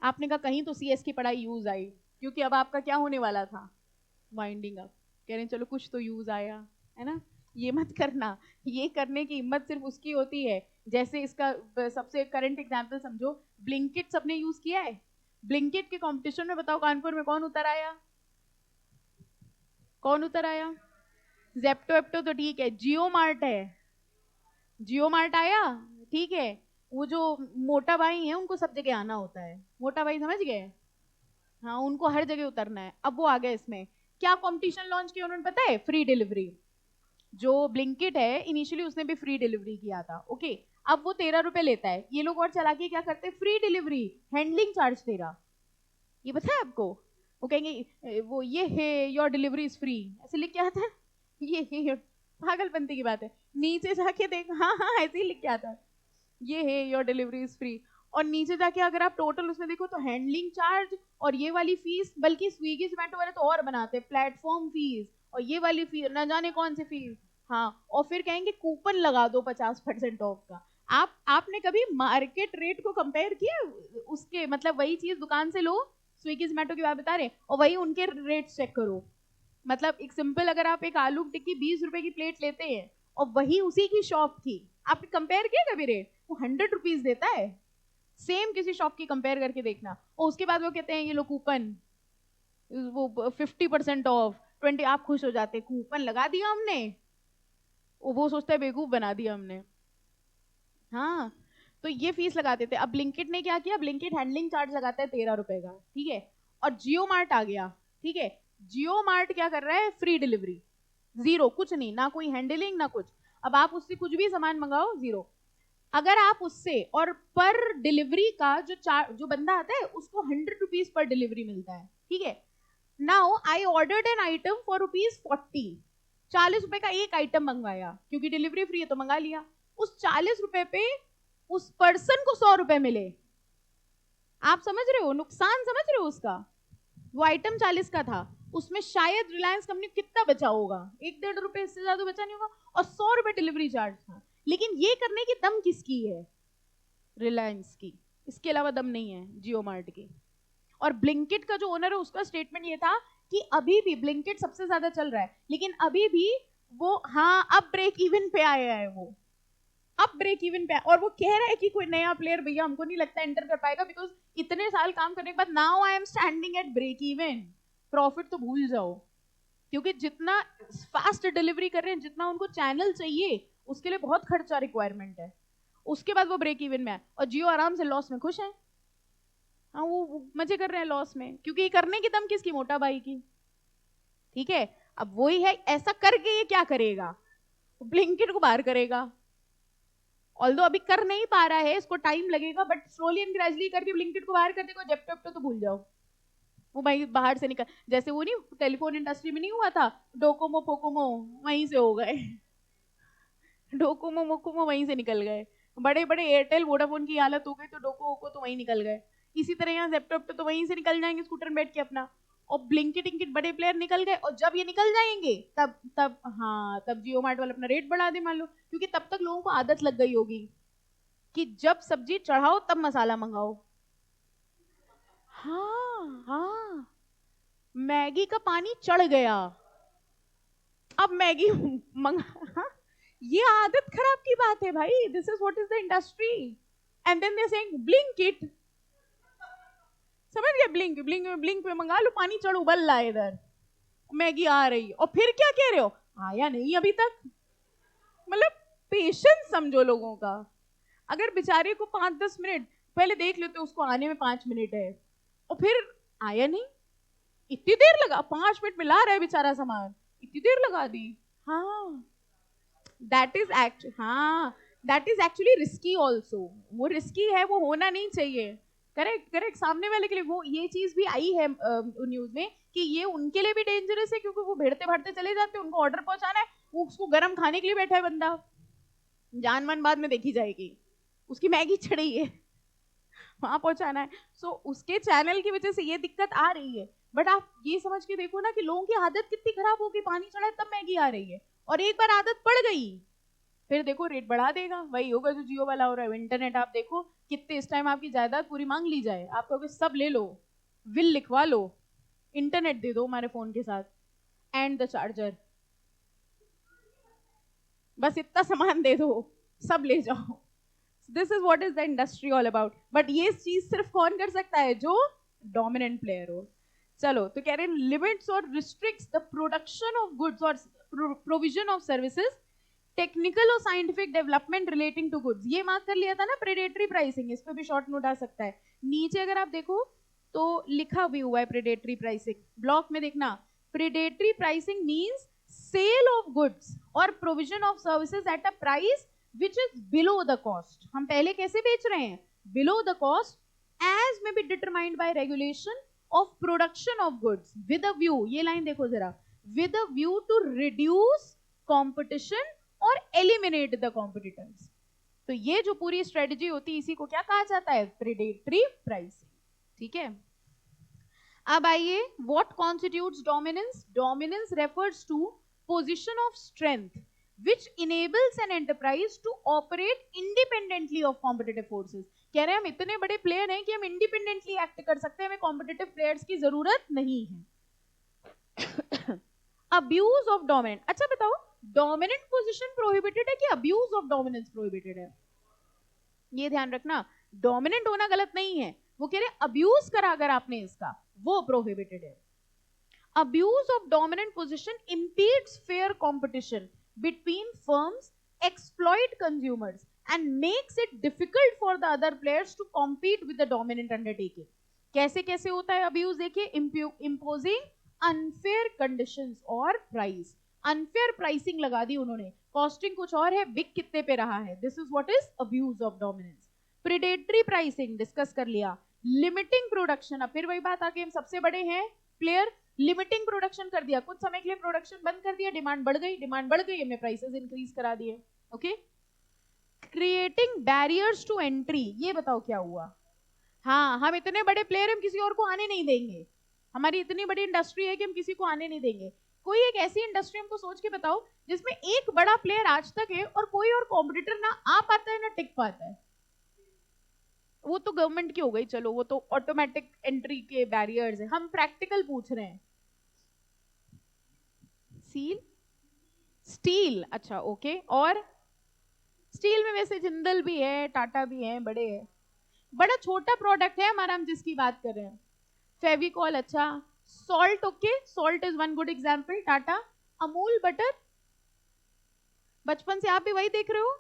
आपने कहा कहीं तो सीएस की पढ़ाई यूज आई, क्योंकि अब आपका क्या होने वाला था, वाइंडिंग अप। कह रहे हैं चलो कुछ तो यूज आया, है ना। ये मत करना, ये करने की हिम्मत सिर्फ उसकी होती है। जैसे इसका सबसे करंट एग्जांपल समझो, ब्लिंकिट सबने यूज किया है। ब्लिंकिट के कंपटीशन में बताओ कानपुर में कौन उतर आया? कौन उतर आया? जेप्टो एप्टो तो ठीक है, जियो मार्ट है, जियो मार्ट आया, ठीक है। वो जो मोटा भाई है उनको सब जगह आना होता है, मोटा भाई समझ गए, हाँ, उनको हर जगह उतरना है। अब वो आ गए इसमें, क्या कंपटीशन लॉन्च किया उन्होंने पता है? Free delivery. जो ब्लिंकिट है इनिशियली उसने भी फ्री डिलीवरी किया था, ओके। अब वो 13 रुपए लेता है, ये लोग और चला के क्या करते हैं, फ्री डिलीवरी, हैंडलिंग चार्ज 13। ये पता है आपको? वो कहेंगे वो ये है योर डिलीवरी इज फ्री, ऐसे लिख के आता है, ये है, पागलपंती की बात है। नीचे जाके देख, हाँ हाँ ऐसे ही लिख के आता है, ये है योर डिलीवरी इज फ्री। और नीचे जाके अगर आप टोटल उसमें देखो तो हैंडलिंग चार्ज और ये वाली फीस, बल्कि स्विगी जोमेटो वाले तो और बनाते हैं, प्लेटफॉर्म फीस और ये वाली फीस, न जाने कौन सी फीस, हाँ। और फिर कहेंगे कूपन लगा दो 50% ऑफ का। आपने कभी मार्केट रेट को कंपेयर किया उसके, मतलब वही चीज दुकान से लो, स्विगी जोमेटो की बात बता रहे, और वही उनके रेट चेक करो। मतलब एक सिंपल, अगर आप एक आलू टिक्की 20 रुपए की प्लेट लेते हैं और वही उसी की शॉप की, आपने कंपेयर किया कभी रेट? वो 100 रुपीज देता है, सेम किसी शॉप की कंपेयर करके देखना। और उसके बाद वो कहते हैं ये लो कूपन, वो 50% ऑफ 20, आप खुश हो जाते, कूपन लगा दिया हमने, वो सोचता है बेवकूफ बना दिया हमने, हाँ। तो ये फीस लगा देते। अब ब्लिंकिट ने क्या किया, ब्लिंकिट हैंडलिंग चार्ज लगाता है 13 रुपए का, ठीक है। और जियो मार्ट आ गया, ठीक है, जियो मार्ट क्या कर रहा है, फ्री डिलीवरी, जीरो, कुछ नहीं, ना कोई हैंडलिंग ना कुछ। अब आप उससे कुछ भी सामान मंगाओ, जीरो। अगर आप उससे, और पर डिलीवरी का जो बंदा आता है उसको 100 रुपीज पर डिलीवरी मिलता है, ठीक है। Now I ordered an item for ₹40, 40 रुपए का एक आइटम मंगवाया, क्योंकि डिलीवरी फ्री है तो मंगा लिया। उस 40 रुपए पे उस पर्सन को 100 रुपए मिले। आप समझ रहे हो नुकसान, समझ रहे हो उसका? वो आइटम 40 का था, उसमें शायद रिलायंस कंपनी कितना बचा होगा, 1-1.5 रुपए, इससे ज्यादा बचा नहीं होगा, और 100 रुपए डिलीवरी चार्ज था। लेकिन ये करने की दम किसकी है? रिलायंस की, इसके अलावा दम नहीं है जियो मार्ट की। और ब्लिंकिट का जो ओनर है उसका स्टेटमेंट ये था कि अभी भी ब्लिंकिट सबसे ज्यादा चल रहा है, लेकिन अभी भी वो, हाँ, अब ब्रेक इवन पे आया है, वो अब ब्रेक इवन पे, और वो कह रहा है कि कोई नया प्लेयर भैया हमको नहीं लगता एंटर कर पाएगा, बिकॉज इतने साल काम करने के बाद now I am standing at break even. Profit तो भूल जाओ, क्योंकि जितना फास्ट डिलीवरी कर रहे हैं, जितना उनको चैनल चाहिए, उसके लिए बहुत खर्चा रिक्वायरमेंट है। उसके बाद वो ब्रेक इवन में है, और जियो आराम से लॉस में खुश है, हाँ, वो मजे कर रहे हैं लॉस में, क्योंकि ये करने की दम किसकी, मोटा भाई की, ठीक है। अब वही है, ऐसा करके ये क्या करेगा, ब्लिंकिट को बाहर करेगा। ऑल्दो अभी कर नहीं पा रहा है, इसको टाइम लगेगा, बट स्लोली एंड ग्रेजुअली करके ब्लिंकिट को बाहर कर देगा। जेप्टो तो भूल जाओ, वो भाई बाहर से निकल, जैसे वो नहीं टेलीफोन इंडस्ट्री में नहीं हुआ था, डोकोमो फोकोमो, वहीं से हो गए, डोकोमो मोकोमो वहीं से निकल गए, बड़े बड़े एयरटेल वोडाफोन की हालत हो गई तो डोको ओको तो वहीं निकल गए। इसी तरह यहाँ जेप्टो तो वहीं से निकल जाएंगे स्कूटर में बैठ के अपना, और ब्लिंकिट इंकिट बड़े प्लेयर निकल गए, और जब ये निकल जाएंगे तब तब हाँ तब जियो मार्ट वाला अपना रेट बढ़ा दे मान लो, क्योंकि तब तक लोगों को आदत लग गई होगी कि जब सब्जी चढ़ाओ तब मसाला मंगाओ। हाँ हाँ, मैगी का पानी चढ़ गया, अब मैगी मंगा, हाँ? ये आदत खराब की बात है भाई। This is what is the industry. And then they saying blink it, समझ गए? ब्लिंक ब्लिंक ब्लिंक पे मंगा लो, पानी चढ़ उबल रहा है इधर, मैगी आ रही, और फिर क्या कह रहे हो, आया नहीं अभी तक। मतलब पेशेंस समझो लोगों का। अगर बेचारे को 5-10 मिनट पहले देख लेते उसको आने में 5 मिनट है, और फिर आया नहीं, इतनी देर लगा, 5 मिनट में ला रहा है बेचारा सामान, इतनी देर लगा दी। हाँ that is actually risky also, वो रिस्की है, वो होना नहीं चाहिए। करेक्ट करेक्ट, सामने वाले के लिए वो ये चीज भी आई है न्यूज में कि ये उनके लिए भी डेंजरस है, क्योंकि वो भिड़ते भड़ते चले जाते हैं, उनको ऑर्डर पहुंचाना है, वो उसको गर्म खाने के लिए बैठा है बंदा, जान मन बाद में देखी जाएगी, उसकी मैगी चढ़ी है, वहां पहुंचाना है। सो उसके चैनल की वजह से ये दिक्कत आ रही है। बट आप ये समझ के देखो ना कि लोगों की आदत कितनी खराब होगी, पानी चढ़ा है तब मैगी आ रही है, और एक बार आदत पड़ गई फिर देखो रेट बढ़ा देगा। वही होगा जो जियो वाला हो रहा है। इंटरनेट आप देखो कितने, इस टाइम आपकी जायदाद पूरी मांग ली जाए, आप कहोगे सब ले लो, विल लिखवा लो, इंटरनेट दे दो हमारे फोन के साथ एंड द चार्जर, बस इतना सामान दे दो, सब ले जाओ। This is what is the industry all about. But ये चीज सिर्फ कौन कर सकता है, जो डोमिनेंट प्लेयर हो। चलो तो कह रहे हैं लिमिट्स और restricts the production of goods और प्रोविजन ऑफ सर्विसेज, टेक्निकल और scientific development relating to goods. ये मार्क कर लिया था ना प्रेडेटरी प्राइसिंग, इस पे भी शॉर्ट नोट आ सकता है। नीचे अगर आप देखो तो लिखा भी हुआ है प्रेडेटरी प्राइसिंग, ब्लॉक में देखना। Predatory pricing means sale of goods और provision of services at a price which is below the cost। हम पहले कैसे बेच रहे हैं, below the cost as may be determined by regulation of production of goods with a view, ये line देखो जरा, with a view to reduce competition और eliminate the competitors। तो ये जो पूरी स्ट्रेटजी होती है इसी को क्या कहा जाता है, प्रेडेटरी प्राइसिंग। ठीक है, अब आइए what constitutes dominance। dominance refers to position of strength which enables an enterprise to operate independently of competitive forces। कह रहे हैं हम इतने बड़े प्लेयर हैं कि हम इंडिपेंडेंटली एक्ट कर सकते हैं, हमें कॉम्पिटिटिव प्लेयर्स की जरूरत नहीं है। अब्यूज ऑफ डोमिनेंट, अच्छा बताओ डोमिनेंट पोजीशन प्रोहिबिटेड है कि अब्यूज ऑफ डोमिनेंस प्रोहिबिटेड है? ये ध्यान रखना, डोमिनेंट होना गलत नहीं है, वो कह रहे अब्यूज करा अगर आपने इसका, वो प्रोहिबिटेड है। Abuse of dominant position impedes fair competition between firms, exploit consumers and makes it difficult for the other players to compete with the dominant undertaking। कैसे कैसे होता है अब्यूज, देखिए, imposing unfair conditions और प्राइस, अनफेयर प्राइसिंग लगा दी उन्होंने, costing कुछ और है, बिक कितने पे रहा है, this is what is abuse of dominance. Predatory pricing discuss कर लिया। लिमिटिंग प्रोडक्शन, अब फिर वही बात आ गई, हम सबसे बड़े हैं प्लेयर, लिमिटिंग प्रोडक्शन कर दिया, कुछ समय के लिए प्रोडक्शन बंद कर दिया, डिमांड बढ़ गई, हमने प्राइसेस इंक्रीज करा दिए। Okay, creating barriers to entry, ये बताओ क्या हुआ। हाँ, हम इतने बड़े प्लेयर, हम किसी और को आने नहीं देंगे, हमारी इतनी बड़ी इंडस्ट्री है कि हम किसी को आने नहीं देंगे। कोई एक ऐसी इंडस्ट्री हमको सोच के बताओ जिसमें एक बड़ा प्लेयर आज तक है और कोई और कॉम्पिटिटर ना आ पाता है ना टिक पाता है। वो तो गवर्नमेंट की हो गई, चलो वो तो ऑटोमेटिक एंट्री के बैरियर्स है, हम प्रैक्टिकल पूछ रहे हैं। सील, स्टील, अच्छा ओके, और स्टील में वैसे जिंदल भी है, टाटा भी है, बड़े है, बड़ा छोटा प्रोडक्ट है हमारा, हम जिसकी बात कर रहे हैं। फेविकॉल, अच्छा, salt, okay, salt is one good example, Tata. Amul butter, बचपन से आप भी वही देख रहे हो,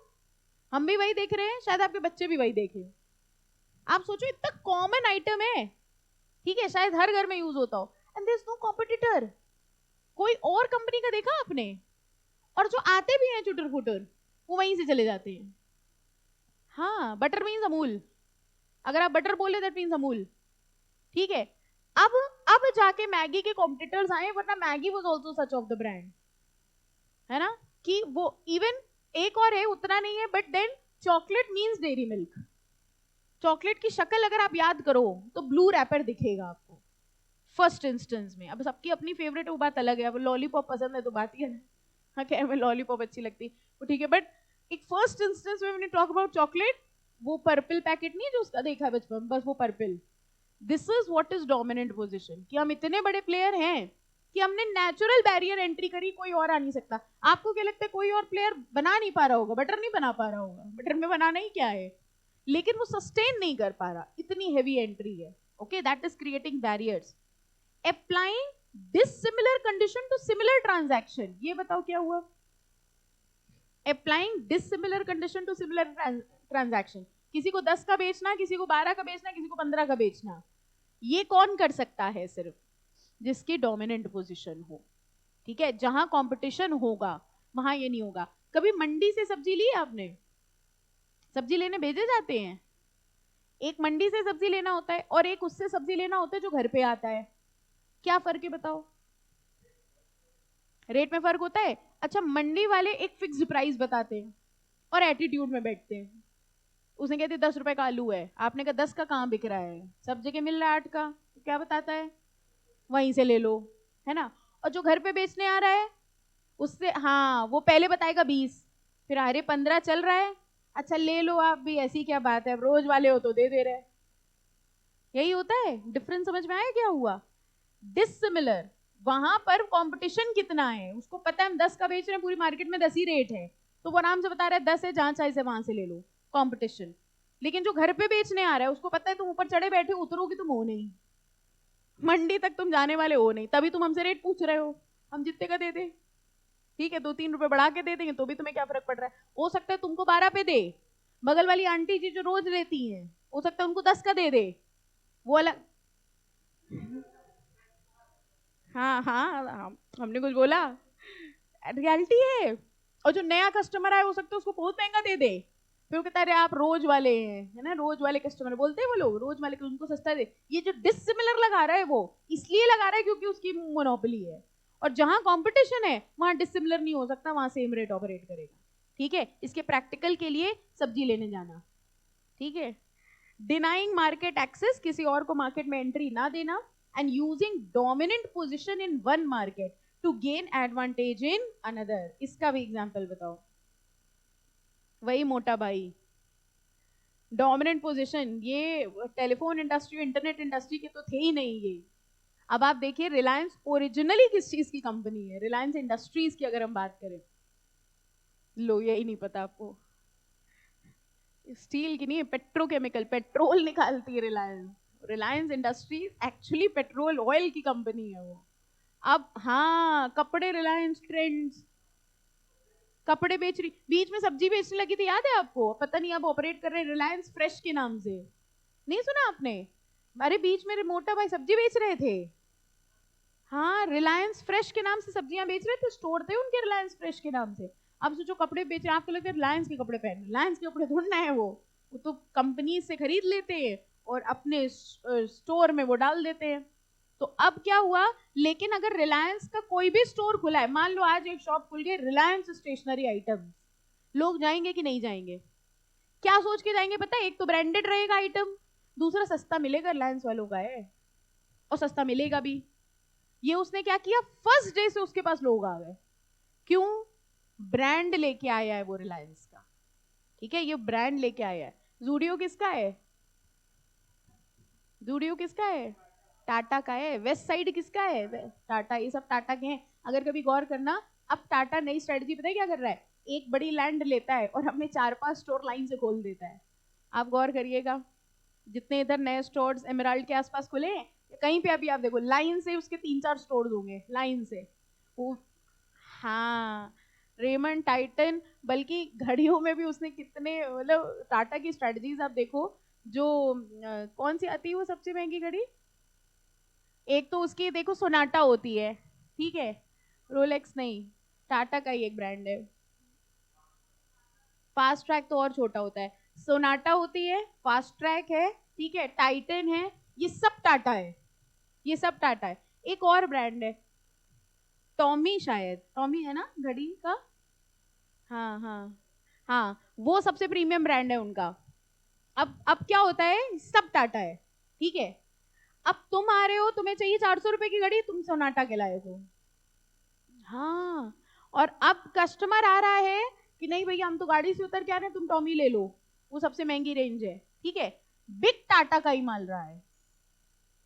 हम भी वही देख रहे हैं, शायद आपके बच्चे भी वही देखें। आप सोचो इतना कॉमन आइटम है, ठीक है, शायद हर घर में यूज होता हो, and there is no competitor. कोई और कंपनी का देखा आपने? और जो आते भी हैं चुटर फुटर, वो वहीं से चले जाते हैं। हाँ, बटर मीन्स अमूल, अगर आप बटर बोले दैट मीन्स अमूल, ठीक है। अब जाके मैगी के कॉम्पिटिटर्स आए, वरना Maggi was also such of the brand, है ना, कि वो इवन एक और है, उतना नहीं है, but then chocolate means Dairy Milk. Chocolate की शक्ल अगर आप याद करो तो ब्लू रैपर दिखेगा आपको फर्स्ट इंस्टेंस में। अब सबकी अपनी फेवरेट वो बात अलग है, अब लॉलीपॉप पसंद है तो बात ही है ना, हाँ खैर मैं लॉलीपॉप अच्छी लगती वो ठीक है, बट एक फर्स्ट इंस्टेंस में मैंने टॉक अबाउट चॉकलेट, वो पर्पल पैकेट नहीं है जो उसका देखा है बचपन, बस वो purple. This is what is dominant position, कि हम इतने बड़े प्लेयर हैं कि हमने नेचुरल बैरियर एंट्री करी, कोई और आ नहीं सकता। आपको क्या लगता है कोई और प्लेयर बना नहीं पा रहा होगा, बटर नहीं बना पा रहा होगा, बटर में बनाना ही क्या है, लेकिन वो सस्टेन नहीं कर पा रहा, इतनी हेवी एंट्री है। Okay, that is creating barriers. Applying dissimilar condition to similar transaction, ये बताओ क्या हुआ? Applying dissimilar condition to similar transaction, किसी को 10 का बेचना, किसी को 12 का बेचना, किसी को 15 का बेचना, ये कौन कर सकता है? सिर्फ जिसकी डोमिनेंट पोजीशन हो, ठीक है। जहां कंपटीशन होगा वहां ये नहीं होगा। कभी मंडी से सब्जी ली आपने? सब्जी लेने भेजे जाते हैं, एक मंडी से सब्जी लेना होता है और एक उससे सब्जी लेना होता है जो घर पे आता है। क्या फर्क है बताओ? रेट में फर्क होता है। अच्छा, मंडी वाले एक फिक्स्ड प्राइस बताते हैं और एटीट्यूड में बैठते हैं। उसने कहते 10 रुपए का आलू है, आपने कहा 10 का कहाँ बिक रहा है, सब जगह मिल रहा है 8 का, तो क्या बताता है? वहीं से ले लो, है ना। और जो घर पे बेचने आ रहा है उससे, हाँ वो पहले बताएगा 20, फिर अरे 15 चल रहा है, अच्छा ले लो आप भी, ऐसी क्या बात है, अब रोज वाले हो तो दे दे रहे। यही होता है। डिफरेंस समझ में आया क्या हुआ? डिसिमिलर, वहां पर कंपटीशन कितना है, उसको पता है हम 10 का बेच रहे हैं, पूरी मार्केट में 10 ही रेट है, तो वो आराम से बता रहा है 10 है, जहां चाहे से वहां से ले लो, कंपटीशन। लेकिन जो घर पे बेचने आ रहा है उसको पता है तुम ऊपर चढ़े बैठे, उतरोगी तुम हो नहीं, मंडी तक तुम जाने वाले हो नहीं, तभी तुम हमसे रेट पूछ रहे हो। हम जितने का दे दे, ठीक है, 2-3 रुपए बढ़ा के दे देंगे तो भी तुम्हें क्या फर्क पड़ रहा है। हो सकता है तुमको 12 पे दे, बगल वाली आंटी जी जो रोज लेती हैं हो सकता है उनको 10 का दे दे, वो अलग। हाँ हाँ, हमने कुछ बोला? रियलिटी है। और जो नया कस्टमर आया हो सकता है उसको बहुत महंगा दे दे, फिर वो कहता है अरे आप रोज वाले हैं, है ना, रोज वाले कस्टमर बोलते हैं वो लोग, रोज वाले उनको सस्ता दे। ये जो डिसिमिलर लगा रहा है वो इसलिए लगा रहा है क्योंकि उसकी मोनोपोली है, और जहां कंपटीशन है वहां डिसिमिलर नहीं हो सकता, वहां सेम रेट ऑपरेट करेगा। ठीक है, इसके प्रैक्टिकल के लिए सब्जी लेने जाना, ठीक है। डिनाइंग मार्केट एक्सेस, किसी और को मार्केट में एंट्री ना देना, and using dominant position in one market to gain advantage in another. इसका भी एग्जाम्पल बताओ। वही मोटा भाई, डोमिनेंट पोजीशन, ये टेलीफोन इंडस्ट्री इंटरनेट इंडस्ट्री के तो थे ही नहीं ये। अब आप देखिए रिलायंस ओरिजिनली किस चीज की कंपनी है, रिलायंस इंडस्ट्रीज की अगर हम बात करें, लो यही नहीं पता आपको, स्टील की नहीं है, पेट्रोकेमिकल, पेट्रोल निकालती है Reliance. Reliance industries actually petrol oil की कंपनी है वो। अब हाँ, कपड़े रिलायंस ट्रेंड्स, कपड़े बेच रही, बीच में सब्जी बेचने लगी थी, याद है आपको? पता नहीं अब ऑपरेट कर रहे रिलायंस फ्रेश के नाम से, नहीं सुना आपने? अरे बीच में मोटा भाई सब्जी बेच रहे थे, हाँ रिलायंस फ्रेश के नाम से सब्जियां बेच रहे थे, स्टोर थे उनके रिलायंस फ्रेश के नाम से। अब सोचो कपड़े बेच रहे हैं, आपको लगता है रिलायंस के कपड़े पहन, रिलायंस के कपड़े ढूंढना है वो तो कंपनी से खरीद लेते हैं और अपने स्टोर में वो डाल देते हैं। तो अब क्या हुआ, लेकिन अगर रिलायंस का कोई भी स्टोर खुला है, मान लो आज एक शॉप खुल गई रिलायंस स्टेशनरी आइटम, लोग जाएंगे कि नहीं जाएंगे? क्या सोच के जाएंगे पता है? एक तो ब्रांडेड रहेगा आइटम, दूसरा सस्ता मिलेगा, रिलायंस वालों का है और सस्ता मिलेगा भी। ये उसने क्या किया, फर्स्ट डे से उसके पास लोग आ गए। क्यों? ब्रांड लेके आया है वो रिलायंस का, ठीक है, ये ब्रांड लेके आया है। जूडियो किसका है? जूडियो किसका है? टाटा का है। वेस्ट साइड किसका है? टाटा, ये सब टाटा के हैं। अगर कभी गौर करना, अब टाटा नई स्ट्रेटजी पता है क्या कर रहा है? एक बड़ी लैंड लेता है और अपने 4-5 स्टोर लाइन से खोल देता है। आप गौर करिएगा, जितने इधर नए स्टोर्स एमराल्ड के आसपास खुले हैं, कहीं पे अभी आप देखो लाइन से उसके 3-4 स्टोर्स होंगे लाइन से वो। हाँ, रेमंड, टाइटन, बल्कि घड़ियों में भी उसने कितने, मतलब टाटा की स्ट्रेटजीज आप देखो। जो कौन सी आती है वो सबसे महंगी घड़ी, एक तो उसकी देखो सोनाटा होती है, ठीक है, रोलेक्स नहीं, टाटा का ही एक ब्रांड है। फास्ट ट्रैक तो और छोटा होता है, सोनाटा होती है, फास्ट ट्रैक है, ठीक है, टाइटन है, ये सब टाटा है, ये सब टाटा है। एक और ब्रांड है टॉमी, शायद टॉमी है ना घड़ी का, हाँ हाँ हाँ, वो सबसे प्रीमियम ब्रांड है उनका। अब क्या होता है, सब टाटा है, ठीक है। अब तुम आ रहे हो, तुम्हें चाहिए 400 रुपए की घड़ी, तुम सोनाटा के लाए हो, हाँ। और अब कस्टमर आ रहा है कि नहीं भैया हम तो गाड़ी से उतर के आ रहे हैं, तुम टॉमी ले लो, वो सबसे महंगी रेंज है, ठीक है। बिग टाटा का ही माल रहा है।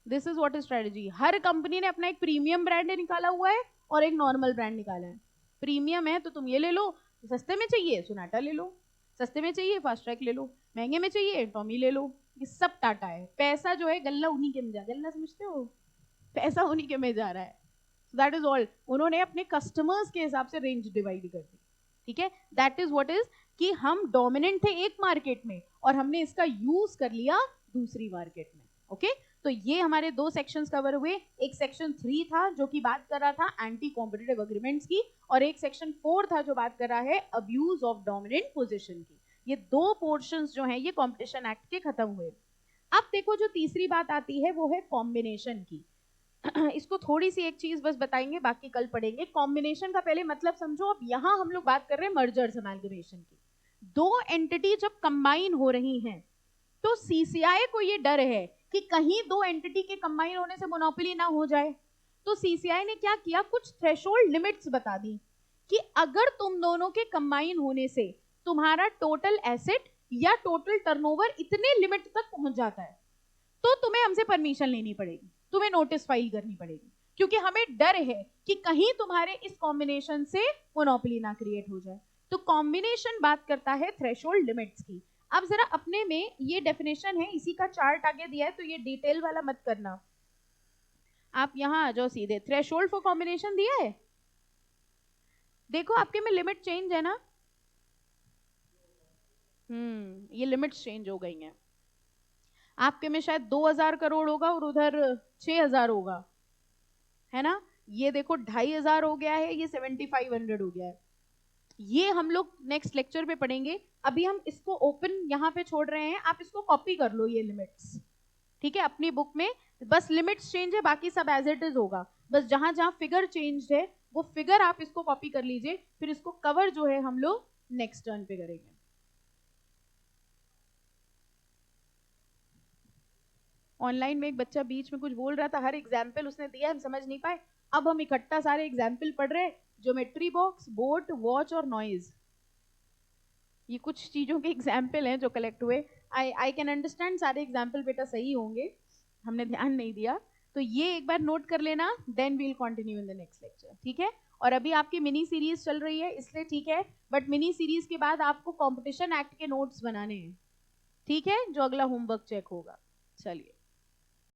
This is what is strategy. Her company ने अपना एक प्रीमियम ब्रांड निकाला हुआ है और एक नॉर्मल ब्रांड निकाला है। प्रीमियम है तो तुम ये ले लो, सस्ते में चाहिए सोनाटा ले लो, सस्ते में चाहिए फास्ट ट्रैक ले लो, महंगे में चाहिए टॉमी ले लो। ये सब टाटा है। पैसा जो है गल्ला उन्हीं के में जा, गल्ला समझते हो, पैसा उन्हीं के में जा रहा है। So that is all. उन्होंने अपने कस्टमर्स के हिसाब से रेंज डिवाइड कर दी, ठीक है। दैट इज व्हाट इज कि हम डोमिनेंट थे एक मार्केट में और हमने इसका यूज कर लिया दूसरी मार्केट में, ओके। तो ये हमारे दो सेक्शंस कवर हुए। एक सेक्शन 3 था जो कि बात कर रहा था एंटी कॉम्पिटिटिव एग्रीमेंट्स की, और एक सेक्शन 4 था जो बात कर रहा है अब्यूज ऑफ डोमिनेंट पोजीशन की। ये दो पोर्शंस जो हैं ये कंपटीशन एक्ट के खत्म हुए। अब देखो जो तीसरी बात आती है वो है कॉम्बिनेशन की। इसको थोड़ी सी एक चीज बस बताएंगे, बाकी कल पढ़ेंगे। कॉम्बिनेशन का पहले मतलब समझो। अब यहां हम लोग बात कर रहे हैं मर्जर्स अमालगमेशन की। दो एंटिटी जब कंबाइन हो रही हैं तो सीसीआई को ये डर है कि कहीं दो एंटिटी के कंबाइन होने से मोनोपोली ना हो जाए। तो सीसीआई ने क्या किया, कुछ थ्रेशोल्ड लिमिट्स बता दी कि अगर तुम दोनों के कंबाइन होने से तुम्हारा टोटल एसेट या टोटल टर्नओवर इतने लिमिट तक पहुंच जाता है तो तुम्हें हमसे परमिशन लेनी पड़ेगी, तुम्हें नोटिस फाइल करनी पड़ेगी, क्योंकि हमें डर है कि कहीं तुम्हारे इस कॉम्बिनेशन से मोनोपोली ना क्रिएट हो जाए। तो कॉम्बिनेशन बात करता है थ्रेशोल्ड लिमिट्स की। अब जरा अपने में ये डेफिनेशन है, इसी का चार्ट आगे दिया है तो ये डिटेल वाला मत करना, आप यहां आ जाओ सीधे। थ्रेशोल्ड फॉर कॉम्बिनेशन दिया है, देखो आपके में लिमिट चेंज है ना, ये लिमिट्स चेंज हो गई हैं। आपके में शायद 2000 करोड़ होगा और उधर 6000 होगा, है ना। ये देखो 2500 हो गया है, ये 7500 हो गया है। ये हम लोग नेक्स्ट लेक्चर पे पढ़ेंगे। अभी हम इसको ओपन यहाँ पे छोड़ रहे हैं, आप इसको कॉपी कर लो ये लिमिट्स, ठीक है, अपनी बुक में। बस लिमिट्स चेंज है, बाकी सब एज इट इज होगा। बस जहां जहां फिगर चेंज है वो फिगर आप इसको कॉपी कर लीजिए, फिर इसको कवर जो है हम लोग नेक्स्ट टर्न पे करेंगे। ऑनलाइन में एक बच्चा बीच में कुछ बोल रहा था, हर एग्जाम्पल उसने दिया हम समझ नहीं पाए। अब हम इकट्ठा सारे एग्जाम्पल पढ़ रहे हैं, ज्योमेट्री बॉक्स, बोट, वॉच और नॉइज, ये कुछ चीजों के एग्जाम्पल हैं जो कलेक्ट हुए। आई कैन अंडरस्टैंड सारे एग्जाम्पल बेटा सही होंगे, हमने ध्यान नहीं दिया, तो ये एक बार नोट कर लेना, then we'll continue in the next lecture, ठीक है। और अभी आपकी मिनी सीरीज चल रही है इसलिए ठीक है, बट मिनी सीरीज के बाद आपको कंपटीशन एक्ट के नोट्स बनाने हैं, ठीक है, जो अगला होमवर्क चेक होगा। चलिए।